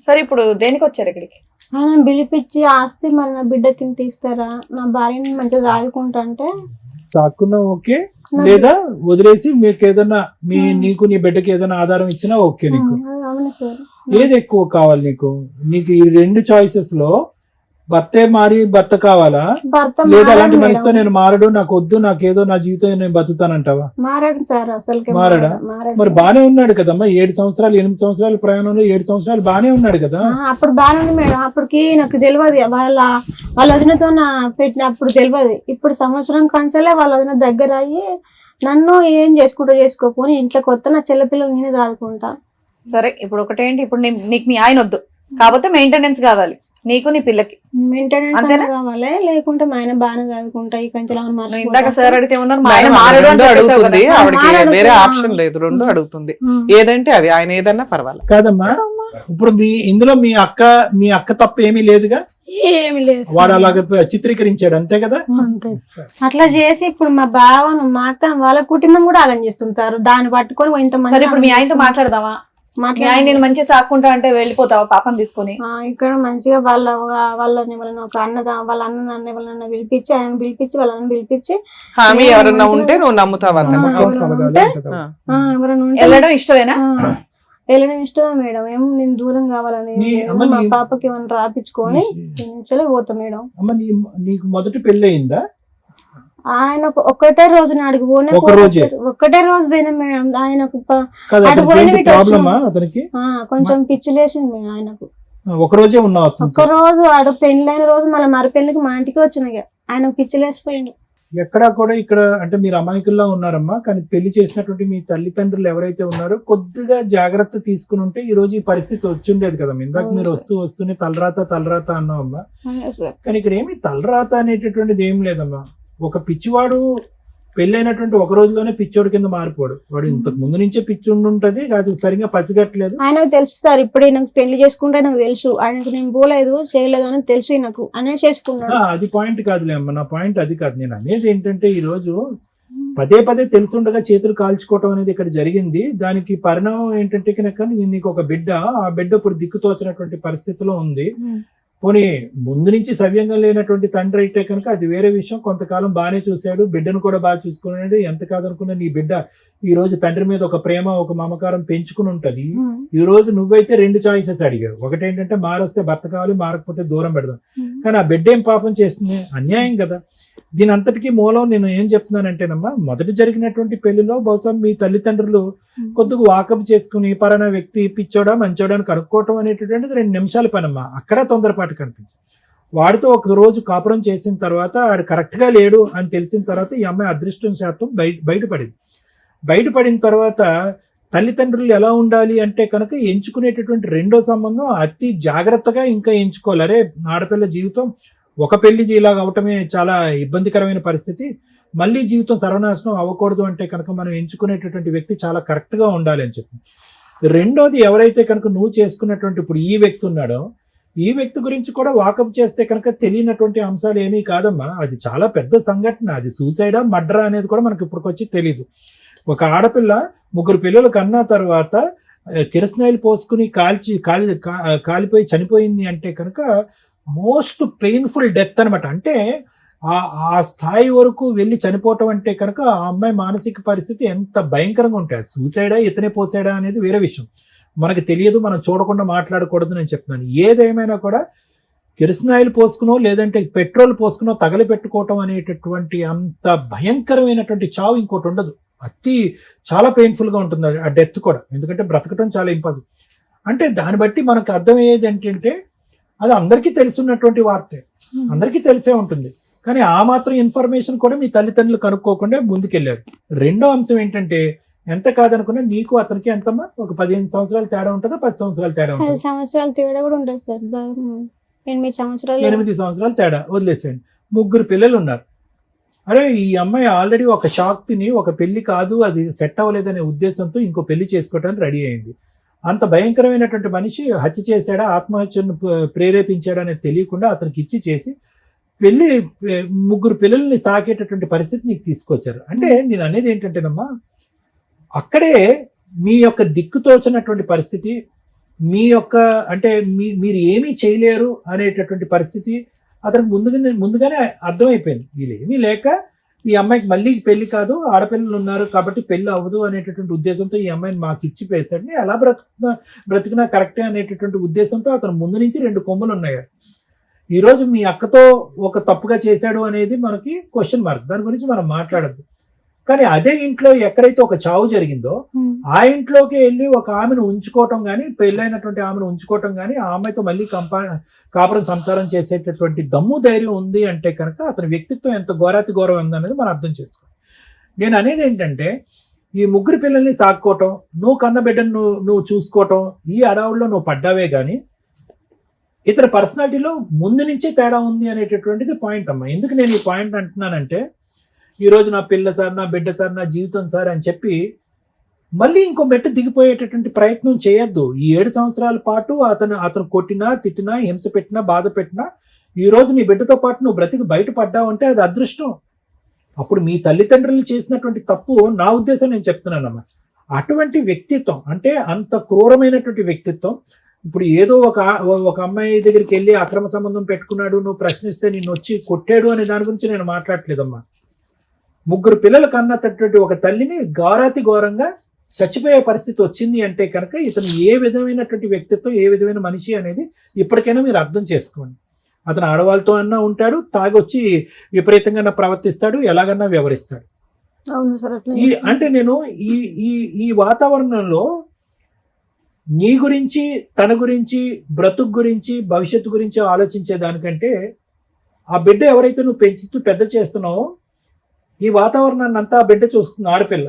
సరే ఇప్పుడు దేనికి వచ్చారు ఇక్కడికి? ఆయన పిలిపించి ఆస్తి మరి నా బిడ్డకి తీస్తారా, నా భార్యని మంచిగా సాదుకుంటా అంటే సాకున్నా ఓకే, లేదా వదిలేసి మీకు ఏదైనా నీకు నీ బిడ్డకి ఏదైనా ఆధారం ఇచ్చినా ఓకే. నీకు అవును సార్. ఏది ఎక్కువ కావాలి నీకు? ఈ 2 చాయిసెస్ లో భర్తే మారి భర్త కావాలా, లేదా అలాంటి మనిషితో నేను మారడు, నాకు వద్దు, నాకేదో నా జీవితం నేను బతుకుతానంటావా? మారాడు సార్. అసలు మారాడా? మరి బానే ఉన్నాడు కదమ్మా, 7 సంవత్సరాలు 8 సంవత్సరాల ప్రయాణంలో 7 సంవత్సరాలు బానే ఉన్నాడు కదా. అప్పుడు బానే ఉంది మేడం. అప్పటికి నాకు తెలియదు, వాళ్ళ వదినతో పెట్టినప్పుడు తెలియదు. ఇప్పుడు సంవత్సరం కంచెలే వాళ్ళ వదిన దగ్గర అయ్యి నన్ను ఏం చేసుకోకపోని ఇంట్లో కొత్త నా చెల్లపిల్లలు నేనే దాదుకుంటా. సరే ఇప్పుడు ఒకటేంటి, ఇప్పుడు నీకు మీ ఆయన వద్దు, కాకపోతే మెయింటెనెన్స్ కావాలి నీకు నీ పిల్లకి. మెయింటెనెన్స్ కావాలి, లేకుంటే మా ఆయన బాగానే చదువుకుంటా. ఈ కంచెలు ఇందాక సార్ అడిగితే అడుగుతుంది, ఆవిడకి వేరే ఆప్షన్ లేదు, 2 అడుగుతుంది. ఏదంటే అది, ఆయన ఏదన్నా పర్వాలేదు. కాదమ్మా, ఇప్పుడు ఇందులో మీ అక్క తప్ప ఏమీ లేదుగా? ఏమి లేదు. వాడు అలాగ చిత్రీకరించాడు అంతే కదా. అట్లా చేసి ఇప్పుడు మా బావను మా అక్క వాళ్ళ కుటుంబం కూడా ఆగం చేస్తుంటారు, దాన్ని పట్టుకొని ఇంతమంది. ఇప్పుడు మీ ఆయనతో మాట్లాడదామా? నేను మంచిగా సాకుంటా అంటే వెళ్ళిపోతావా పాపం తీసుకొని? ఇక్కడ మంచిగా వాళ్ళని ఎవరైనా ఒక వాళ్ళ అన్న ఎవరైనా పిలిపించి ఆయన పిలిపించి వాళ్ళని పిలిపించి ఎవరన్నా ఉంటే నువ్వు నమ్ముతావా? ఎవరైనా వెళ్ళడం ఇష్టమేనా? వెళ్ళడం ఇష్టమే మేడం. ఏమో నేను దూరం కావాలని అమ్మ మా పాపకి ఏమైనా రాపించుకొని పోతా మేడం. అమ్మ నీకు మొదటి పెళ్లి అయిందా? ఆయన ఒక్కటే రోజు నాడికి పోయినా ఒక్కటే రోజు పోయినా మేడం. ఆయనకు అతనికి కొంచెం పిచ్చి లేచింది ఆయనకు. ఒక రోజే ఉన్నావు? ఒక్క రోజు ఆడ పెళ్ళైన రోజు మళ్ళీ మరి పెళ్లికి మా ఇంటికి వచ్చినాయి. ఆయనకు పిచ్చి లేచిపోయిండు. ఎక్కడా కూడా ఇక్కడ అంటే మీరు అమాయకుల్లా ఉన్నారమ్మా. కానీ పెళ్లి చేసినటువంటి మీ తల్లిదండ్రులు ఎవరైతే ఉన్నారో కొద్దిగా జాగ్రత్త తీసుకుని ఉంటే ఈ రోజు ఈ పరిస్థితి వచ్చిండేది కదమ్మా. ఇందాక మీరు వస్తూనే తలరాత అన్నావమ్మా. కానీ ఇక్కడ ఏమి తలరాత అనేటటువంటిది ఏం లేదమ్మా. ఒక పిచ్చివాడు పెళ్ళైనటువంటి ఒక రోజులోనే పిచ్చోడి కింద మారిపోడు. వాడు ఇంతకు ముందు నుంచే పిచ్చి ఉంటది, అది సరిగా పసిగట్టలేదు. ఆయనకు తెలుసు సార్. ఇప్పుడే నాకు పెళ్లి చేసుకుంటే నాకు తెలుసు ఆయనకు నేను పోలేదు చేయలేదు అని తెలుసు నాకు అనే చేసుకున్నాడు. అది పాయింట్ కాదులే అమ్మ. నా పాయింట్ అది కాదు. నేను అనేది ఏంటంటే ఈ రోజు పదే తెలుసుండగా చేతులు కాల్చుకోవటం అనేది ఇక్కడ జరిగింది. దానికి పరిణామం ఏంటంటే కనుక నీకు ఒక బిడ్డ, ఆ బిడ్డ ఇప్పుడు దిక్కుతోచినటువంటి పరిస్థితిలో ఉంది. పోనీ ముందు నుంచి సవ్యంగా లేనటువంటి తండ్రి అయితే కనుక అది వేరే విషయం. కొంతకాలం బాగానే చూశాడు, బిడ్డను కూడా బాగా చూసుకున్నాడు. ఎంత కాదనుకున్నా నీ బిడ్డ ఈ రోజు తండ్రి మీద ఒక ప్రేమ, ఒక మమకారం పెంచుకుని ఉంటది. ఈ రోజు నువ్వైతే 2 చాయిసెస్ అడిగావు. ఒకటేంటంటే మారొస్తే భర్త కావాలి, మారకపోతే దూరం పెడదాం. కానీ ఆ బిడ్డ ఏం పాపం చేస్తుంది? అన్యాయం కదా. దీని అంతటికీ మూలం నేను ఏం చెప్తున్నానంటేనమ్మా, మొదటి జరిగినటువంటి పెళ్లిలో బహుశా మీ తల్లిదండ్రులు కొద్దిగా వాకప్ చేసుకుని పలానా వ్యక్తి పిచ్చోడా మంచోడా అని కనుక్కోవటం అనేటటువంటిది 2 నిమిషాల పనమ్మా. అక్కడ తొందరపాటు కనిపించింది. వాడితో ఒక రోజు కాపురం చేసిన తర్వాత ఆడు కరెక్ట్ గా లేడు అని తెలిసిన తర్వాత ఈ అమ్మాయి అదృష్టం శాతం బయటపడిన తర్వాత తల్లిదండ్రులు ఎలా ఉండాలి అంటే కనుక ఎంచుకునేటటువంటి రెండో సంబంధం అతి జాగ్రత్తగా ఇంకా ఎంచుకోవాలి. అరే ఆడపిల్ల జీవితం ఒక పెళ్లి ఇలాగ అవటమే చాలా ఇబ్బందికరమైన పరిస్థితి. మళ్ళీ జీవితం సర్వనాశనం అవ్వకూడదు అంటే కనుక మనం ఎంచుకునేటటువంటి వ్యక్తి చాలా కరెక్ట్ గా ఉండాలి అని చెప్పి. రెండోది ఎవరైతే కనుక నువ్వు చేసుకున్నటువంటి ఇప్పుడు ఈ వ్యక్తి ఉన్నాడో ఈ వ్యక్తి గురించి కూడా వాకప్ చేస్తే కనుక తెలియనటువంటి అంశాలు ఏమీ కాదమ్మా. అది చాలా పెద్ద సంఘటన. అది సూసైడా మర్డరా అనేది కూడా మనకి ఇప్పటికొచ్చి తెలీదు. ఒక ఆడపిల్ల 3 పిల్లలు కన్నా తర్వాత కిరసనాయిల్ పోసుకుని కాలిపోయి చనిపోయింది అంటే కనుక మోస్ట్ పెయిన్ఫుల్ డెత్ అనమాట. అంటే ఆ స్థాయి వరకు వెళ్ళి చనిపోవటం అంటే కనుక ఆ అమ్మాయి మానసిక పరిస్థితి ఎంత భయంకరంగా ఉంటాయి. సూసైడా ఇతనే పోసాడా అనేది వేరే విషయం, మనకి తెలియదు, మనం చూడకుండా మాట్లాడకూడదు నేను చెప్తున్నాను. ఏదేమైనా కూడా కిరసనాయిల్ పోసుకునో లేదంటే పెట్రోల్ పోసుకునో తగలబెట్టుకోవటం అనేటటువంటి అంత భయంకరమైనటువంటి చావు ఇంకోటి ఉండదు. చాలా పెయిన్ఫుల్ గా ఉంటుంది ఆ డెత్ కూడా. ఎందుకంటే బ్రతకటం చాలా ఇంపాసిబుల్. అంటే దాన్ని బట్టి మనకు అర్థమయ్యేది ఏంటంటే అది అందరికీ తెలుసున్నటువంటి వార్తే, అందరికీ తెలిసే ఉంటుంది. కానీ ఆ మాత్రం ఇన్ఫర్మేషన్ కూడా మీ తల్లిదండ్రులు కనుక్కోకుండా ముందుకెళ్ళారు. రెండో అంశం ఏంటంటే ఎంత కాదనుకున్నా నీకు అతనికి ఎంతమ్మా ఒక 15 సంవత్సరాలు తేడా ఉంటుందా 10 సంవత్సరాలు తేడా ఉంటుంది? 10 సంవత్సరాలు తేడా కూడా ఉంటుంది సార్. 8 సంవత్సరాలు తేడా వదిలేసేయండి. 3 పిల్లలు ఉన్నారు. అరే ఈ అమ్మాయి ఆల్రెడీ ఒక షాక్ తిని ఒక పెళ్లి కాదు అది సెట్ అవ్వలేదనే ఉద్దేశంతో ఇంకో పెళ్లి చేసుకోవడానికి రెడీ అయింది. అంత భయంకరమైనటువంటి మనిషి హత్య చేశాడా ఆత్మహత్యను ప్రేరేపించాడా అనేది తెలియకుండా అతనికి ఇచ్చి చేసి పెళ్లి 3 పిల్లల్ని సాకేటటువంటి పరిస్థితి నీకు తీసుకొచ్చారు. అంటే నేను అనేది ఏంటంటేనమ్మా అక్కడే మీ యొక్క దిక్కుతోచినటువంటి పరిస్థితి, మీ యొక్క అంటే మీరు ఏమీ చేయలేరు అనేటటువంటి పరిస్థితి అతనికి ముందుగానే అర్థమైపోయింది. వీళ్ళేమీ లేక ఈ అమ్మాయికి మళ్ళీ పెళ్లి కాదు, ఆడపిల్లలు ఉన్నారు కాబట్టి పెళ్లి అవ్వదు అనేటటువంటి ఉద్దేశంతో ఈ అమ్మాయిని మాకు ఇచ్చి పేసాడు. ఎలా బ్రతికినా కరెక్టే అనేటటువంటి ఉద్దేశంతో అతను ముందు నుంచి 2 కొమ్ములు ఉన్నాయి. ఈరోజు మీ అక్కతో ఒక తప్పుగా చేశాడు అనేది మనకి క్వశ్చన్ మార్క్, దాని గురించి మనం మాట్లాడద్దు. కానీ అదే ఇంట్లో ఎక్కడైతే ఒక చావు జరిగిందో ఆ ఇంట్లోకి వెళ్ళి ఒక ఆమెను ఉంచుకోవటం కానీ పెళ్ళైనటువంటి ఆమెను ఉంచుకోవటం కానీ ఆ అమ్మాయితో మళ్ళీ కాపురం సంసారం చేసేటటువంటి దమ్ము ధైర్యం ఉంది అంటే కనుక అతని వ్యక్తిత్వం ఎంత ఘోరాతి ఘోరం ఉందనేది మనం అర్థం చేసుకోవాలి. నేను అనేది ఏంటంటే ఈ 3 పిల్లల్ని సాక్కోవటం, నువ్వు కన్న బిడ్డను నువ్వు చూసుకోవటం, ఈ అడవుల్లో నువ్వు పడ్డావే కానీ ఇతర పర్సనాలిటీలో ముందు నుంచే తేడా ఉంది అనేటటువంటిది పాయింట్ అమ్మా. ఎందుకు నేను ఈ పాయింట్ అంటున్నానంటే ఈరోజు నా పిల్ల సార్, నా బిడ్డ సార్, నా జీవితం సార్ అని చెప్పి మళ్ళీ ఇంకో మెట్టు దిగిపోయేటటువంటి ప్రయత్నం చేయొద్దు. ఈ 7 సంవత్సరాల పాటు అతను కొట్టినా తిట్టినా హింస పెట్టినా బాధ పెట్టినా ఈ రోజు నీ బిడ్డతో పాటు నువ్వు బ్రతికి బయటపడ్డావు అంటే అది అదృష్టం. అప్పుడు మీ తల్లిదండ్రులు చేసినటువంటి తప్పు నా ఉద్దేశం నేను చెప్తున్నానమ్మా. అటువంటి వ్యక్తిత్వం అంటే అంత క్రూరమైనటువంటి వ్యక్తిత్వం. ఇప్పుడు ఏదో ఒక అమ్మాయి దగ్గరికి వెళ్ళి అక్రమ సంబంధం పెట్టుకున్నాడు, నువ్వు ప్రశ్నిస్తే నిన్ను వచ్చి కొట్టాడు అనే దాని గురించి నేను మాట్లాడట్లేదమ్మా. 3 పిల్లలు కన్నటువంటి ఒక తల్లిని ఘోరాతి ఘోరంగా చచ్చిపోయే పరిస్థితి వచ్చింది అంటే కనుక ఇతను ఏ విధమైనటువంటి వ్యక్తిత్వం, ఏ విధమైన మనిషి అనేది ఇప్పటికైనా మీరు అర్థం చేసుకోండి. అతను ఆడవాళ్ళతో అన్నా ఉంటాడు, తాగొచ్చి విపరీతంగా ప్రవర్తిస్తాడు, ఎలాగన్నా వ్యవహరిస్తాడు. అవును సార్ అట్లా అంటే నేను ఈ ఈ ఈ వాతావరణంలో నీ గురించి, తన గురించి, బ్రతుకు గురించి, భవిష్యత్తు గురించి ఆలోచించే దానికంటే ఆ బిడ్డ ఎవరైతే నువ్వు పెంచుతూ పెద్ద చేస్తున్నావో ఈ వాతావరణాన్ని అంతా ఆ బిడ్డ చూస్తుంది, ఆడపిల్ల.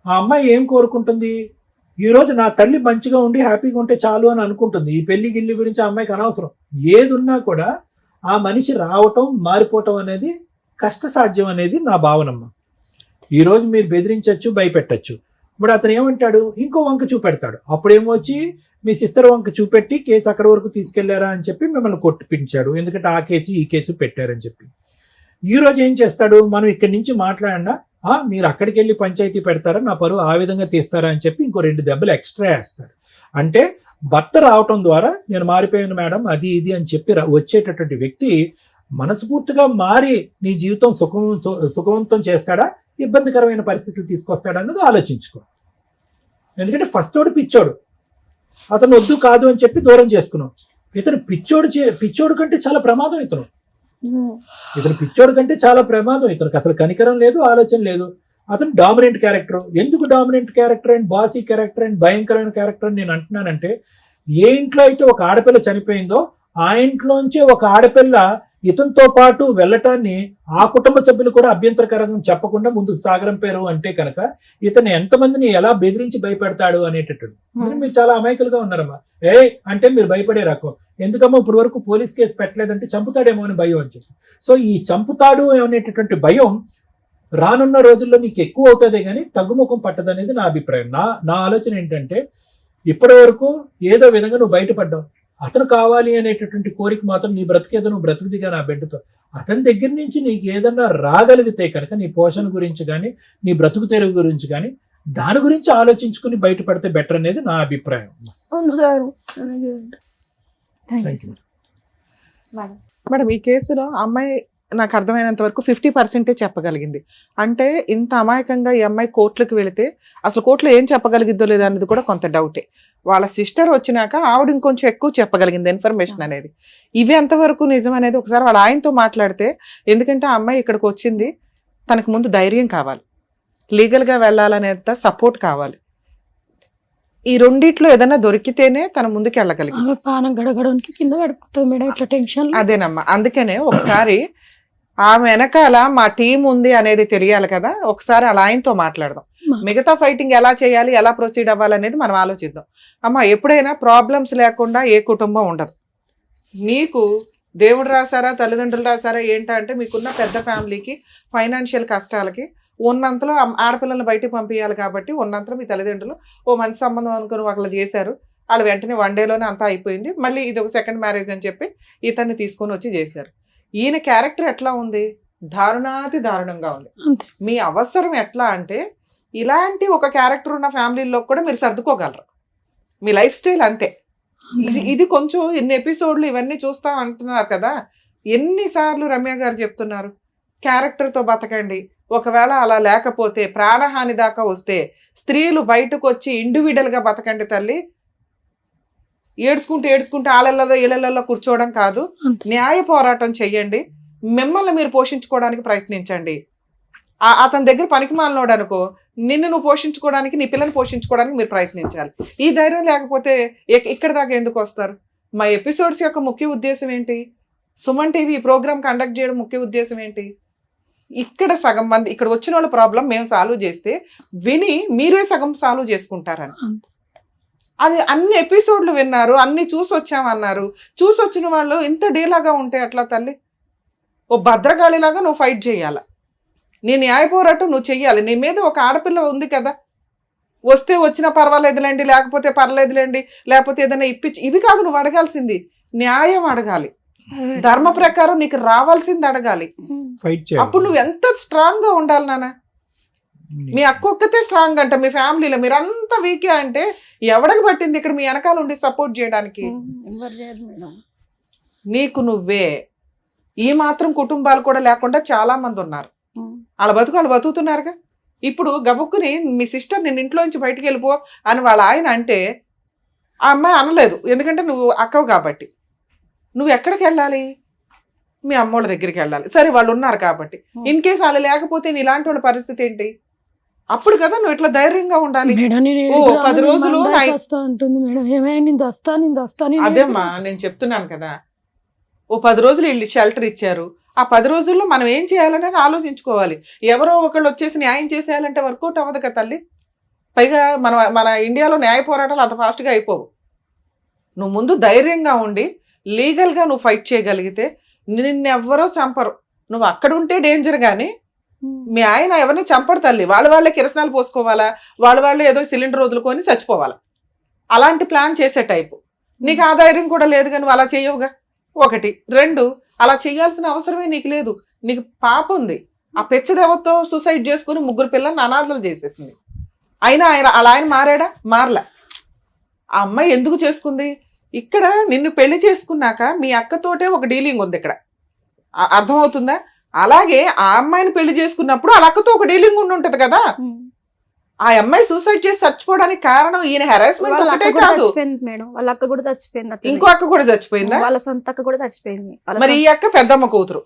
ఆ అమ్మాయి ఏం కోరుకుంటుంది, ఈరోజు నా తల్లి మంచిగా ఉండి హ్యాపీగా ఉంటే చాలు అని అనుకుంటుంది. ఈ పెళ్లి గిల్లి గురించి ఆ అమ్మాయికి అనవసరం. ఏది ఉన్నా కూడా ఆ మనిషి రావటం, మారిపోవటం అనేది కష్టసాధ్యం అనేది నా భావనమ్మ. ఈరోజు మీరు బెదిరించవచ్చు, భయపెట్టచ్చు. ఇప్పుడు అతను ఏమంటాడు, ఇంకో వంక చూపెడతాడు. అప్పుడేమో వచ్చి మీ సిస్టర్ వంక చూపెట్టి కేసు అక్కడి వరకు తీసుకెళ్లారా అని చెప్పి మిమ్మల్ని కొట్టిపించాడు. ఎందుకంటే ఆ కేసు ఈ కేసు పెట్టారని చెప్పి. ఈ రోజు ఏం చేస్తాడు, మనం ఇక్కడి నుంచి మాట్లాడినా మీరు అక్కడికి వెళ్ళి పంచాయతీ పెడతారా, నా పరువు ఆ విధంగా తీస్తారా అని చెప్పి ఇంకో 2 దెబ్బలు ఎక్స్ట్రా వేస్తాడు. అంటే భర్త రావటం ద్వారా నేను మారిపోయాను మేడం, అది ఇది అని చెప్పి వచ్చేటటువంటి వ్యక్తి మనస్ఫూర్తిగా మారి నీ జీవితం సుఖవంతం చేస్తాడా, ఇబ్బందికరమైన పరిస్థితులు తీసుకొస్తాడా అన్నది ఆలోచించుకో. ఎందుకంటే ఫస్ట్ వాడు పిచ్చోడు, అతను వద్దు కాదు అని చెప్పి దూరం చేసుకున్నాం. ఇతను పిచ్చోడు కంటే చాలా ప్రమాదం. ఇతను పిచ్చోడు కంటే చాలా ప్రమాదం. ఇతనికి అసలు కనికరం లేదు, ఆలోచన లేదు. అతను డామినెంట్ క్యారెక్టర్. ఎందుకు dominant character and bossy character and భయంకరమైన క్యారెక్టర్ అని నేను అంటున్నానంటే, ఏ ఇంట్లో అయితే ఒక ఆడపిల్ల చనిపోయిందో ఆ ఇంట్లోంచి ఒక ఆడపిల్ల ఇతనితో పాటు వెళ్ళటాన్ని ఆ కుటుంబ సభ్యులు కూడా అభ్యంతరకరంగా చెప్పకుండా ముందుకు సాగరంపారు అంటే కనుక ఇతను ఎంతమందిని ఎలా బెదిరించి భయపెడతాడు అనేటట్టు. మీరు చాలా అమాయకులుగా ఉన్నారమ్మా. అంటే మీరు భయపడే రకం. ఎందుకమ్మా ఇప్పుడు వరకు పోలీస్ కేసు పెట్టలేదంటే చంపుతాడేమో అని భయం అని చెప్పి. సో ఈ చంపుతాడు అనేటటువంటి భయం రానున్న రోజుల్లో నీకు ఎక్కువ అవుతుంది కానీ తగ్గుముఖం పట్టదు అనేది నా అభిప్రాయం. నా ఆలోచన ఏంటంటే, ఇప్పటి వరకు ఏదో విధంగా నువ్వు బయటపడ్డావు. అతను కావాలి అనేటటువంటి కోరిక మాత్రం నీ బ్రతికేదో నువ్వు బ్రతుకుదిగా నా బిడ్డతో. అతని దగ్గర నుంచి నీకు ఏదన్నా రాగలిగితే కనుక నీ పోషణ గురించి కానీ, నీ బ్రతుకు తెరువు గురించి కానీ, దాని గురించి ఆలోచించుకుని బయటపడితే బెటర్ అనేది నా అభిప్రాయం. అవును సార్. మేడం, ఈ కేసులో అమ్మాయి నాకు అర్థమైనంత వరకు 50% చెప్పగలిగింది. అంటే ఇంత అమాయకంగా ఈ అమ్మాయి కోర్టులకు వెళితే అసలు కోర్టులో ఏం చెప్పగలిగిద్దో లేదా అనేది కూడా కొంత డౌటే. వాళ్ళ సిస్టర్ వచ్చినాక ఆవిడ ఇంకొంచెం ఎక్కువ చెప్పగలిగింది ఇన్ఫర్మేషన్ అనేది. ఇవి ఎంతవరకు నిజం అనేది ఒకసారి వాళ్ళ ఆయనతో మాట్లాడితే, ఎందుకంటే ఆ అమ్మాయి ఇక్కడికి వచ్చింది, తనకు ముందు ధైర్యం కావాలి, లీగల్గా వెళ్ళాలనేంత సపోర్ట్ కావాలి. ఈ రెండిట్లో ఏదైనా దొరికితేనే తన ముందుకు వెళ్ళగలిగింది. పానం గడగడానికి కింద గడుపుతుంది మేడం ఇట్లా టెన్షన్. అదేనమ్మా, అందుకనే ఒకసారి ఆమె వెనకాల మా టీం ఉంది అనేది తెలియాలి కదా. ఒకసారి అలా ఆయనతో మాట్లాడదాం. మిగతా ఫైటింగ్ ఎలా చేయాలి, ఎలా ప్రొసీడ్ అవ్వాలనేది మనం ఆలోచిద్దాం. అమ్మ, ఎప్పుడైనా ప్రాబ్లమ్స్ లేకుండా ఏ కుటుంబం ఉండదు. మీకు దేవుడు రాసారా, తల్లిదండ్రులు రాసారా ఏంటంటే, మీకున్న పెద్ద ఫ్యామిలీకి ఫైనాన్షియల్ కష్టాలకి ఉన్నంతలో ఆడపిల్లలను బయటకు పంపించాలి కాబట్టి ఉన్నంతలో మీ తల్లిదండ్రులు ఓ మంచి సంబంధం అనుకుని వాళ్ళు చేశారు. వాళ్ళు వెంటనే 1 డేలోనే అంతా అయిపోయింది. మళ్ళీ ఇది ఒక సెకండ్ మ్యారేజ్ అని చెప్పి ఇతన్ని తీసుకొని వచ్చి చేశారు. ఈయన క్యారెక్టర్ ఎట్లా ఉంది, దారుణాతి దారుణంగా ఉంది. మీ అవసరం ఎట్లా అంటే, ఇలాంటి ఒక క్యారెక్టర్ ఉన్న ఫ్యామిలీలో కూడా మీరు సర్దుకోగలరు. మీ లైఫ్ స్టైల్ అంతే. ఇది కొంచెం ఎన్ని ఎపిసోడ్లు ఇవన్నీ చూస్తా అంటున్నారు కదా. ఎన్నిసార్లు రమ్య గారు చెప్తున్నారు, క్యారెక్టర్తో బతకండి. ఒకవేళ అలా లేకపోతే ప్రాణహాని దాకా వస్తే స్త్రీలు బయటకు వచ్చి ఇండివిడువల్గా బతకండి తల్లి. ఏడ్చుకుంటూ ఆళ్ళల్లో ఇళ్లలో కూర్చోవడం కాదు, న్యాయ పోరాటం చెయ్యండి. మిమ్మల్ని మీరు పోషించుకోవడానికి ప్రయత్నించండి. అతని దగ్గర పనికి మాలినోడు అనుకో, నిన్ను నువ్వు పోషించుకోవడానికి, నీ పిల్లని పోషించుకోవడానికి మీరు ప్రయత్నించాలి. ఈ ధైర్యం లేకపోతే ఇక్కడ దాకా ఎందుకు వస్తారు? మా ఎపిసోడ్స్ యొక్క ముఖ్య ఉద్దేశం ఏంటి? సుమన్ టీవీ ఈ ప్రోగ్రామ్ కండక్ట్ చేయడం ముఖ్య ఉద్దేశం ఏంటి? ఇక్కడ సగం మంది ఇక్కడ వచ్చిన వాళ్ళ ప్రాబ్లం మేము సాల్వ్ చేస్తే విని మీరే సగం సాల్వ్ చేసుకుంటారని. అది అన్ని ఎపిసోడ్లు విన్నారు, అన్ని చూసొచ్చామన్నారు. చూసొచ్చిన వాళ్ళు ఇంత డీలాగా ఉంటే అట్లా తల్లి? ఓ భద్రకాళిలాగా నువ్వు ఫైట్ చేయాల, నీ న్యాయ పోరాటం నువ్వు చెయ్యాలి. నీ మీద ఒక ఆడపిల్ల ఉంది కదా, వస్తే వచ్చినా పర్వాలేదులేండి, లేకపోతే పర్లేదులేండి, లేకపోతే ఏదైనా ఇవి కాదు నువ్వు అడగాల్సింది. న్యాయం అడగాలి, ధర్మ ప్రకారం నీకు రావాల్సింది అడగాలి. అప్పుడు నువ్వు ఎంత స్ట్రాంగ్ గా ఉండాలి నాన్న. మీ అక్కొక్కతే స్ట్రాంగ్ అంట, మీ ఫ్యామిలీలో మీరంతా వీకే అంటే ఎవడికి పట్టింది ఇక్కడ మీ వెనకాల ఉండి సపోర్ట్ చేయడానికి? నీకు నువ్వే. ఈ మాత్రం కుటుంబాలు కూడా లేకుండా చాలా మంది ఉన్నారు. వాళ్ళ బతుకు వాళ్ళు బతుకుతున్నారుగా. ఇప్పుడు గబుక్కుని మీ సిస్టర్ నేను ఇంట్లోంచి బయటికి వెళ్ళిపో అని వాళ్ళ ఆయన అంటే ఆ అమ్మాయి అనలేదు, ఎందుకంటే నువ్వు అక్కవు కాబట్టి. నువ్వు ఎక్కడికి వెళ్ళాలి? మీ అమ్మోళ్ళ దగ్గరికి వెళ్ళాలి. సరే వాళ్ళు ఉన్నారు కాబట్టి. ఇన్ కేసు వాళ్ళు లేకపోతే నీ ఇలాంటి వాళ్ళ పరిస్థితి ఏంటి? అప్పుడు కదా నువ్వు ఇట్లా ధైర్యంగా ఉండాలి. మేడం నేను ఓ 10 రోజులు వస్తా అంటుంది మేడం, ఏమైనా నేను వస్తా అదేమ్మా నేను చెప్తున్నాను కదా, ఓ 10 రోజులు వీళ్ళు షెల్టర్ ఇచ్చారు. ఆ 10 రోజుల్లో మనం ఏం చేయాలనేది ఆలోచించుకోవాలి. ఎవరో ఒకళ్ళు వచ్చేసి న్యాయం చేసేయాలంటే వర్కౌట్ అవ్వదు కదా తల్లి. పైగా మన ఇండియాలో న్యాయ పోరాటాలు అంత ఫాస్ట్గా అయిపోవు. నువ్వు ముందు ధైర్యంగా ఉండి లీగల్గా నువ్వు ఫైట్ చేయగలిగితే నిన్నెవ్వరో చంపరు. నువ్వు అక్కడ ఉంటే డేంజర్ కానీ మీ ఆయన ఎవరిని చంపడు తల్లి. వాళ్ళే కిరసనాలు పోసుకోవాలా, వాళ్ళే ఏదో సిలిండర్ వదులుకొని చచ్చిపోవాలా, అలాంటి ప్లాన్ చేసే టైపు. నీకు ఆ ధైర్యం కూడా లేదు కానీ అలా చేయవుగా. 1 2 అలా చేయాల్సిన అవసరమే నీకు లేదు. నీకు పాప ఉంది. ఆ పెచ్చదెవతో సూసైడ్ చేసుకుని 3 పిల్లల్ని అనాథలు చేసేసింది. అయినా ఆయన మారాడా? మారలే. ఆ అమ్మాయి ఎందుకు చేసుకుంది? ఇక్కడ నిన్ను పెళ్లి చేసుకున్నాక మీ అక్కతోటే ఒక డీలింగ్ ఉంది ఇక్కడ, అర్థమవుతుందా? అలాగే ఆ అమ్మాయిని పెళ్లి చేసుకున్నప్పుడు వాళ్ళ అక్కతో ఒక డీలింగ్ ఉంటది కదా. ఆ అమ్మాయి సూసైడ్ చేసి చచ్చిపోవడానికి కారణం ఈయన హెరాస్మెంట్ ఒకటే కాదు మేడం. వాళ్ళ అక్క కూడా చచ్చిపోయింది. ఇంకో అక్క కూడా చచ్చిపోయిందా? వాళ్ళ సొంత అక్క కూడా చచ్చిపోయింది. మరి ఈ అక్క పెద్దమ్మ కూతురు,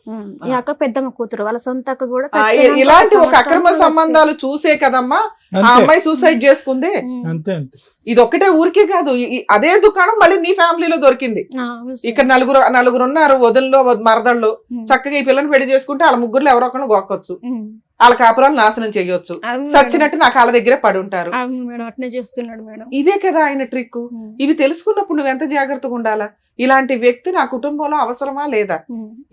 ఈ అక్క పెద్దమ్మ కూతురు, వాళ్ళ సొంత అక్క కూడా ఇలాంటి ఒక అక్రమ సంబంధాలు చూసే కదమ్మా ఆ అమ్మాయి సూసైడ్ చేసుకుంది. అంతే. ఇది ఒక్కటే ఊరికే కాదు, అదే దుకాణం మళ్ళీ నీ ఫ్యామిలీలో దొరికింది. ఇక్కడ నలుగురు ఉన్నారు, వదుల్లో మరదళ్ళు. చక్కగా ఈ పిల్లని పెళ్లి చేసుకుంటే వాళ్ళ 3 ఎవరో ఒకరిని గోకొచ్చు, వాళ్ళ కాపురాలు నాశనం చేయొచ్చు. సచ్చినట్టు నాకు వాళ్ళ దగ్గరే పడి ఉంటారు. ఇదే కదా ఆయన ట్రిక్. ఇవి తెలుసుకున్నప్పుడు నువ్వు ఎంత జాగ్రత్తగా ఉండాలా? ఇలాంటి వ్యక్తి నా కుటుంబంలో అవసరమా లేదా?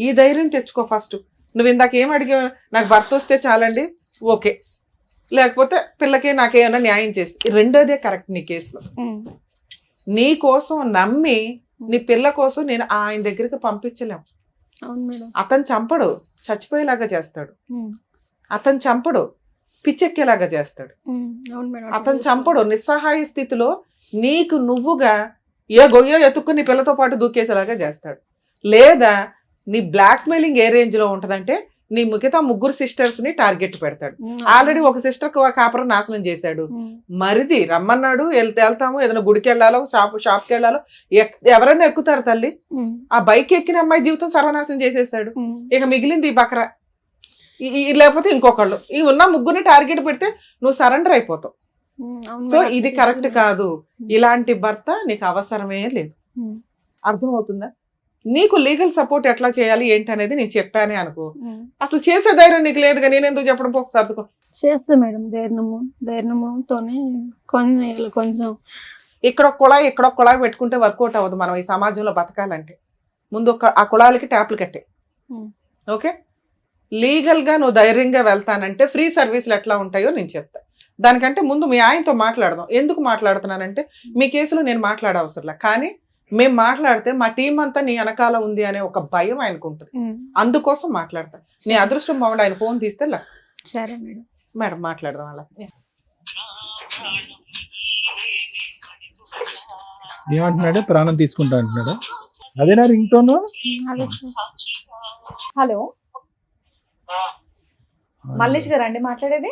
ఈ ధైర్యం తెచ్చుకో ఫస్ట్. నువ్వు ఇందాక ఏం అడిగా, నాకు భర్త వస్తే చాలండి, ఓకే, లేకపోతే పిల్లకే నాకేమైనా న్యాయం చేస్తే. రెండోదే కరెక్ట్ నీ కేసులో. నీ కోసం నమ్మి నీ పిల్ల కోసం నేను ఆయన దగ్గరికి పంపించలేం. అతను చంపడు, చచ్చిపోయేలాగా చేస్తాడు. అతను చంపడు, పిచ్చెక్కేలాగా చేస్తాడు. అతను చంపడు, నిస్సహాయ స్థితిలో నీకు నువ్వుగా ఏ గొయ్యో ఎత్తుక్కుని నీ పిల్లతో పాటు దూకేసేలాగా చేస్తాడు. లేదా నీ బ్లాక్ మెయిలింగ్ ఏ రేంజ్ లో ఉంటదంటే నీ మిగతా 3 సిస్టర్స్ ని టార్గెట్ పెడతాడు. ఆల్రెడీ ఒక సిస్టర్ కాపురం నాశనం చేశాడు. మరిది రమ్మన్నాడు, వెళ్తాము, ఏదైనా గుడికి వెళ్ళాలో షాప్కి వెళ్ళాలో, ఎవరైనా ఎక్కుతారు తల్లి. ఆ బైక్ ఎక్కిన అమ్మాయి జీవితం సర్వనాశనం చేసేసాడు. ఇక మిగిలింది ఈ బకరా, లేకపోతే ఇంకొకళ్ళు. ఈ ఉన్న 3 టార్గెట్ పెడితే నువ్వు సరెండర్ అయిపోతావు. సో ఇది కరెక్ట్ కాదు. ఇలాంటి భర్త నీకు అవసరమే లేదు. అర్థమవుతుందా? నీకు లీగల్ సపోర్ట్ ఎట్లా చేయాలి ఏంటి అనేది నేను చెప్పానే అనుకో. అసలు చేసే ధైర్యం నీకు లేదుగా, నేను ఎందుకు చెప్పడం? పో సర్దుకో. చేస్తా మేడం, ధైర్యముతోనే కొంచెం ఇక్కడ ఒక కుళాయి పెట్టుకుంటే వర్కౌట్ అవ్వదు. మనం ఈ సమాజంలో బతకాలంటే ముందు ఆ కుళాయికి ట్యాప్లు కట్టే. ఓకే, లీగల్ గా నువ్వు ధైర్యంగా వెళ్తానంటే ఫ్రీ సర్వీసులు ఎట్లా ఉంటాయో నేను చెప్తా. దానికంటే ముందు మీ ఆయనతో మాట్లాడదాం. ఎందుకు మాట్లాడుతున్నానంటే మీ కేసులో నేను మాట్లాడవసరంలా, కానీ మేము మాట్లాడితే మా టీం అంతా నీ వెనకాల ఉంది అనే ఒక భయం ఆయనకు ఉంటుంది. అందుకోసం మాట్లాడతా. నీ అదృష్టం బాగుండి ఆయన ఫోన్ తీస్తే. సరే మేడం. మేడం మాట్లాడదాం అలా. ఏమంటున్నాడు? ప్రాణం తీసుకుంటా అంటున్నాడు. అదేనా రింగ్ టోన్? హలో మల్లేష్ గారు అండి మాట్లాడేది?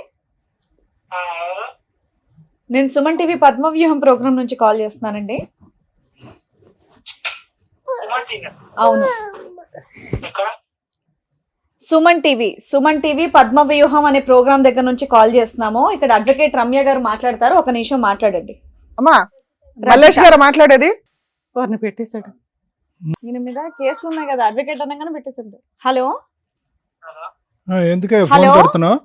నేను సుమన్ టీవీ పద్మవ్యూహం ప్రోగ్రామ్ నుంచి కాల్ చేస్తున్నానండి. అవును, సుమన్ టీవీ పద్మవ్యూహం అనే ప్రోగ్రామ్ దగ్గర నుంచి కాల్ చేస్తున్నాము. ఇక్కడ అడ్వకేట్ రమ్య గారు మాట్లాడతారు, 1 నిమిషం మాట్లాడండి. అమ్మా, మల్లేష్ గారు మాట్లాడేది. వారిని పెట్టేశాడు. ఈయన మీద కేసులు ఉన్నాయి కదా, అడ్వకేట్ అనగానే పెట్టేశాడు. హలో, ఎందుకే ఫోన్ కొడుతున్నావు?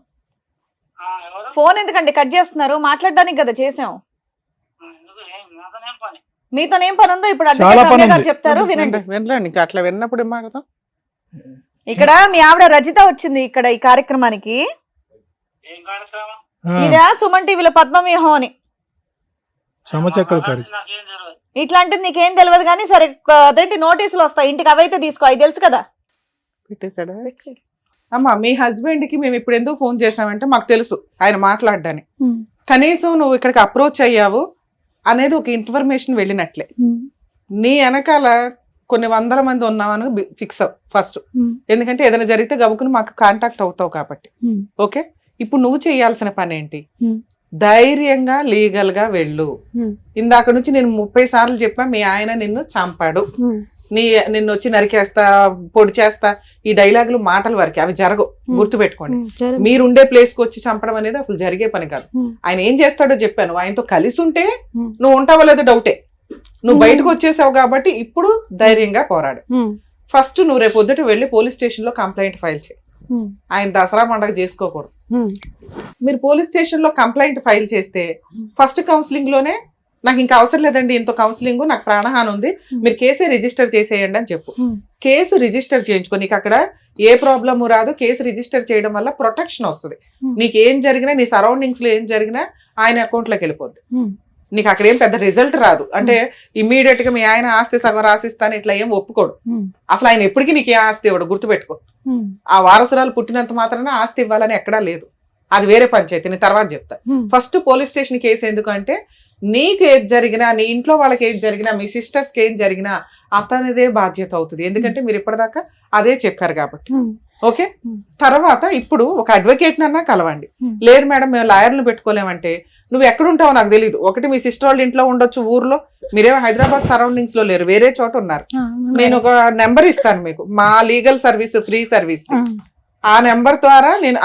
ఫోన్ ఎందుకండి కట్ చేస్తున్నారు? మాట్లాడడానికి కదా చేసాం. మీతోనేం పని ఉందో ఇప్పుడు అడ్వకేట్ రమ్య గారు చెప్తారు, వినండి. వినలేండి, అట్లా విన్నప్పుడు ఏం మాట్లాడతాం. ఇక్కడ మీ ఆవిడ రజిత వచ్చింది ఇక్కడ ఈ కార్యక్రమానికి. ఇదా సుమన్ టీవీలో పద్మవ్యూహం అని. ఇట్లాంటిది నీకేం తెలియదు కానీ సరే, అదేంటి నోటీసులు వస్తాయి ఇంటికి, అవైతే తీసుకో, అవి తెలుసు కదా. పెట్టేశాడా? అమ్మా, మీ హస్బెండ్ కి మేము ఇప్పుడు ఎందుకు ఫోన్ చేసామంటే మాకు తెలుసు ఆయన మాట్లాడడానికి. కనీసం నువ్వు ఇక్కడికి అప్రోచ్ అయ్యావు అనేది ఒక ఇన్ఫర్మేషన్ వెళ్ళినట్లే. నీ వెనకాల కొన్ని 100 మంది ఉన్నామని ఫిక్స్ అవ్వు ఫస్ట్. ఎందుకంటే ఏదైనా జరిగితే గబుకుని మాకు కాంటాక్ట్ అవుతావు కాబట్టి. ఓకే, ఇప్పుడు నువ్వు చేయాల్సిన పని ఏంటి? ఉమ్. ధైర్యంగా లీగల్ గా వెళ్ళు. ఉమ్. ఇందాక నుంచి నేను 30 సార్లు చెప్పా మీ ఆయన నిన్ను చంపాడు, ఉమ్. నిన్ను వచ్చి నరికేస్తా, పొడి చేస్తా, ఈ డైలాగులు మాటల వరకే, అవి జరగవు, గుర్తుపెట్టుకోండి. సరే. మీరుండే ప్లేస్ కి వచ్చి చంపడం అనేది అసలు జరిగే పని కాదు. ఉమ్. ఆయన ఏం చేస్తాడో చెప్పాను, ఆయనతో కలిసి ఉంటే ఉమ్. నువ్వు ఉంటావో లేదో డౌటే. నువ్వు బయటకు వచ్చేసావు కాబట్టి ఇప్పుడు ధైర్యంగా పోరాడు. ఉమ్. ఫస్ట్ నువ్వు రేపు పొద్దుట వెళ్ళి పోలీస్ స్టేషన్ లో కంప్లైంట్ ఫైల్ చేయి. ఉమ్. ఆయన దసరా పండగ చేసుకోకూడదు. ఉమ్. మీరు పోలీస్ స్టేషన్ లో కంప్లైంట్ ఫైల్ చేస్తే ఫస్ట్ కౌన్సిలింగ్ లోనే నాకు ఇంకా అవసరం లేదండి, ఇంత కౌన్సిలింగ్, నాకు ప్రాణహాని ఉంది, మీరు కేసే రిజిస్టర్ చేసేయండి అని చెప్పు. ఉమ్. కేసు రిజిస్టర్ చేయించుకో, నీకు అక్కడ ఏ ప్రాబ్లము రాదు. కేసు రిజిస్టర్ చేయడం వల్ల ప్రొటెక్షన్ వస్తుంది. నీకు ఏం జరిగినా, నీ సరౌండింగ్స్ లో ఏం జరిగినా ఆయన అకౌంట్ లోకి వెళ్ళిపోద్ది. ఉమ్. నీకు అక్కడ ఏం పెద్ద రిజల్ట్ రాదు. అంటే ఇమ్మీడియట్ గా మీ ఆయన ఆస్తి సగం రాసిస్తాను ఇట్లా ఏం ఒప్పుకోడు. ఉమ్. అసలు ఆయన ఎప్పటికీ నీకు ఏ ఆస్తి ఇవ్వడు, గుర్తుపెట్టుకో. ఉమ్. ఆ వారసురాలు పుట్టినంత మాత్రాన ఆస్తి ఇవ్వాలని ఎక్కడా లేదు. అది వేరే పంచాయతీ, నేను తర్వాత చెప్తా. ఉమ్. ఫస్ట్ పోలీస్ స్టేషన్ కేసు ఎందుకంటే నీకు ఏది జరిగినా, నీ ఇంట్లో వాళ్ళకి ఏది జరిగినా, మీ సిస్టర్స్ కి ఏం జరిగినా అతనిదే బాధ్యత అవుతుంది. ఎందుకంటే మీరు ఇప్పటిదాకా అదే చెప్పారు కాబట్టి. ఉమ్. ఓకే, ఉమ్. తర్వాత ఇప్పుడు ఒక అడ్వకేట్ నన్నా కలవండి. ఉమ్. లేదు మేడం మేము లాయర్లను పెట్టుకోలేమంటే, నువ్వు ఎక్కడుంటావో నాకు తెలియదు. ఒకటి మీ సిస్టర్ వాళ్ళ ఇంట్లో ఉండొచ్చు, ఊర్లో, మీరేమో హైదరాబాద్ సరౌండింగ్స్ లో లేరు, వేరే చోట ఉన్నారు. ఆ, నేను ఒక నెంబర్ ఇస్తాను మీకు, మా లీగల్ సర్వీస్, ఫ్రీ సర్వీస్. ఆ. ఆ నెంబర్ ద్వారా నేను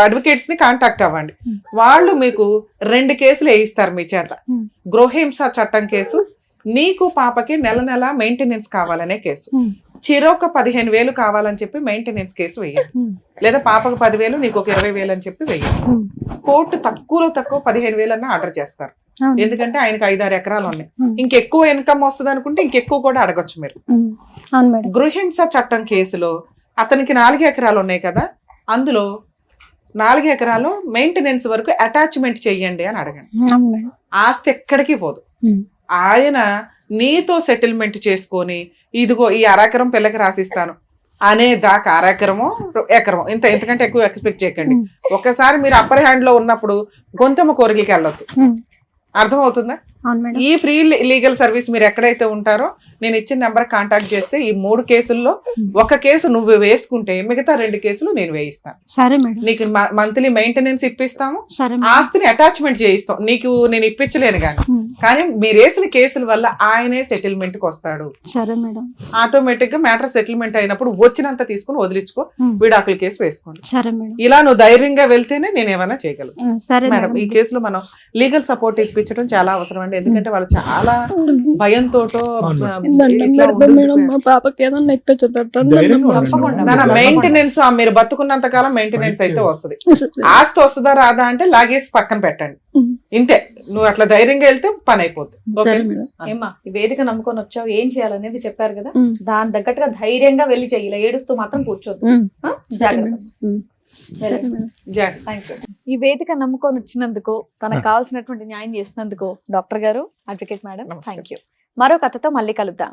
అడ్వకేట్స్ ని కాంటాక్ట్ అవ్వండి. వాళ్ళు మీకు 2 కేసులు వేయిస్తారు మీ చేత. ఉమ్. గృహహింస చట్టం కేసు, నీకు పాపకి నెల నెల మెయింటెనెన్స్ కావాలనే కేసు. ఉమ్. చిరొక 15,000 కావాలని చెప్పి మెయింటెనెన్స్ కేసు వేయండి. ఉమ్. లేదా పాపకు 10,000, నీకు ఒక 20,000 అని చెప్పి వేయండి. ఉమ్. కోర్టు తక్కువలో తక్కువ 15,000 అన్న ఆర్డర్ చేస్తారు. అవును. ఎందుకంటే ఆయనకి 5-6 ఎకరాలు ఉన్నాయి. ఉమ్. ఇంకెక్కువ ఇన్కమ్ వస్తుంది అనుకుంటే ఇంకెక్కువ కూడా అడగొచ్చు మీరు. ఉమ్. అవును మేడం. గృహహింస చట్టం కేసులో అతనికి 4 ఎకరాలు ఉన్నాయి కదా, అందులో 4 ఎకరాలు మెయింటెనెన్స్ వరకు అటాచ్మెంట్ చెయ్యండి అని అడగండి. అవును మేడం. ఆస్తి ఎక్కడికి పోదు. ఉమ్. ఆయన నీతో సెటిల్మెంట్ చేసుకొని, ఇదిగో ఈ 1/2 ఎకరం పిల్లకి రాసిస్తాను అనే దాకా 1/2 ఎకరమో ఎకరమో, ఇంతకంటే ఎక్కువ ఎక్స్పెక్ట్ చేయకండి. ఒక్కసారి మీరు అప్పర్ హ్యాండ్ లో ఉన్నప్పుడు గొంతమ్మ కోరికలకి వెళ్ళొద్దు. ఉమ్. అర్థమవుతుందా? అవును మేడం. ఈ ఫ్రీ లీగల్ సర్వీస్ మీరు ఎక్కడైతే ఉంటారో నేను ఇచ్చిన నెంబర్ కాంటాక్ట్ చేస్తే ఈ 3 కేసుల్లో ఒక కేసు నువ్వు వేసుకుంటే మిగతా 2 కేసులు నేను వేయిస్తాను. సరే మేడం. నీకు మంత్లీ మెయింటెనెన్స్ ఇప్పిస్తాము, సరే మేడం. ఆస్తిని అటాచ్మెంట్ చేయిస్తాం. నీకు నేను ఇప్పించలేను ఉమ్. కానీ మీరు వేసిన కేసుల వల్ల ఆయనే సెటిల్మెంట్ కి వస్తాడు. సరే మేడం. ఆటోమేటిక్ గా మ్యాటర్ సెటిల్మెంట్ అయినప్పుడు వచ్చినంత తీసుకుని వదిలించుకో, ఉమ్. విడాకుల కేసు వేసుకోండి. సరే మేడం. ఇలా నువ్వు ధైర్యంగా వెళ్తేనే నేను ఏమైనా చేయగలను. సరే మేడం, ఈ కేసులో మనం లీగల్ సపోర్ట్ ఇప్పించడం చాలా అవసరం అండి. ఎందుకంటే వాళ్ళు చాలా భయంతోటో మా పాపకి ఏదన్నా మెయింటెనెన్స్, మీరు బతుకున్నంత కాలం మెయింటెనెన్స్ అయితే వస్తుంది. ఆస్తి వస్తుందా రాదా అంటే లాగేసి పక్కన పెట్టండి, ఇంతే. నువ్వు అట్లా ధైర్యంగా వెళ్తే పని అయిపోద్ది. ఓకే? ఏమ్మా, ఈ వేదిక నమ్ముకొని వచ్చావు, ఏం చేయాలనేది చెప్పారు కదా, దాని తగ్గట్టుగా ధైర్యంగా వెళ్ళి చెయ్యి. ఇలా ఏడుస్తూ మాత్రం కూర్చోద్దు. ఆ? జాగ్రత్త. Thank you. ఈ వేదిక నమ్ముకొని వచ్చినందుకు, తనకు కావాల్సినటువంటి న్యాయం చేసినందుకు డాక్టర్ గారు, అడ్వకేట్ మేడం, థ్యాంక్ యూ. మరో కథతో మళ్ళీ కలుద్దాం.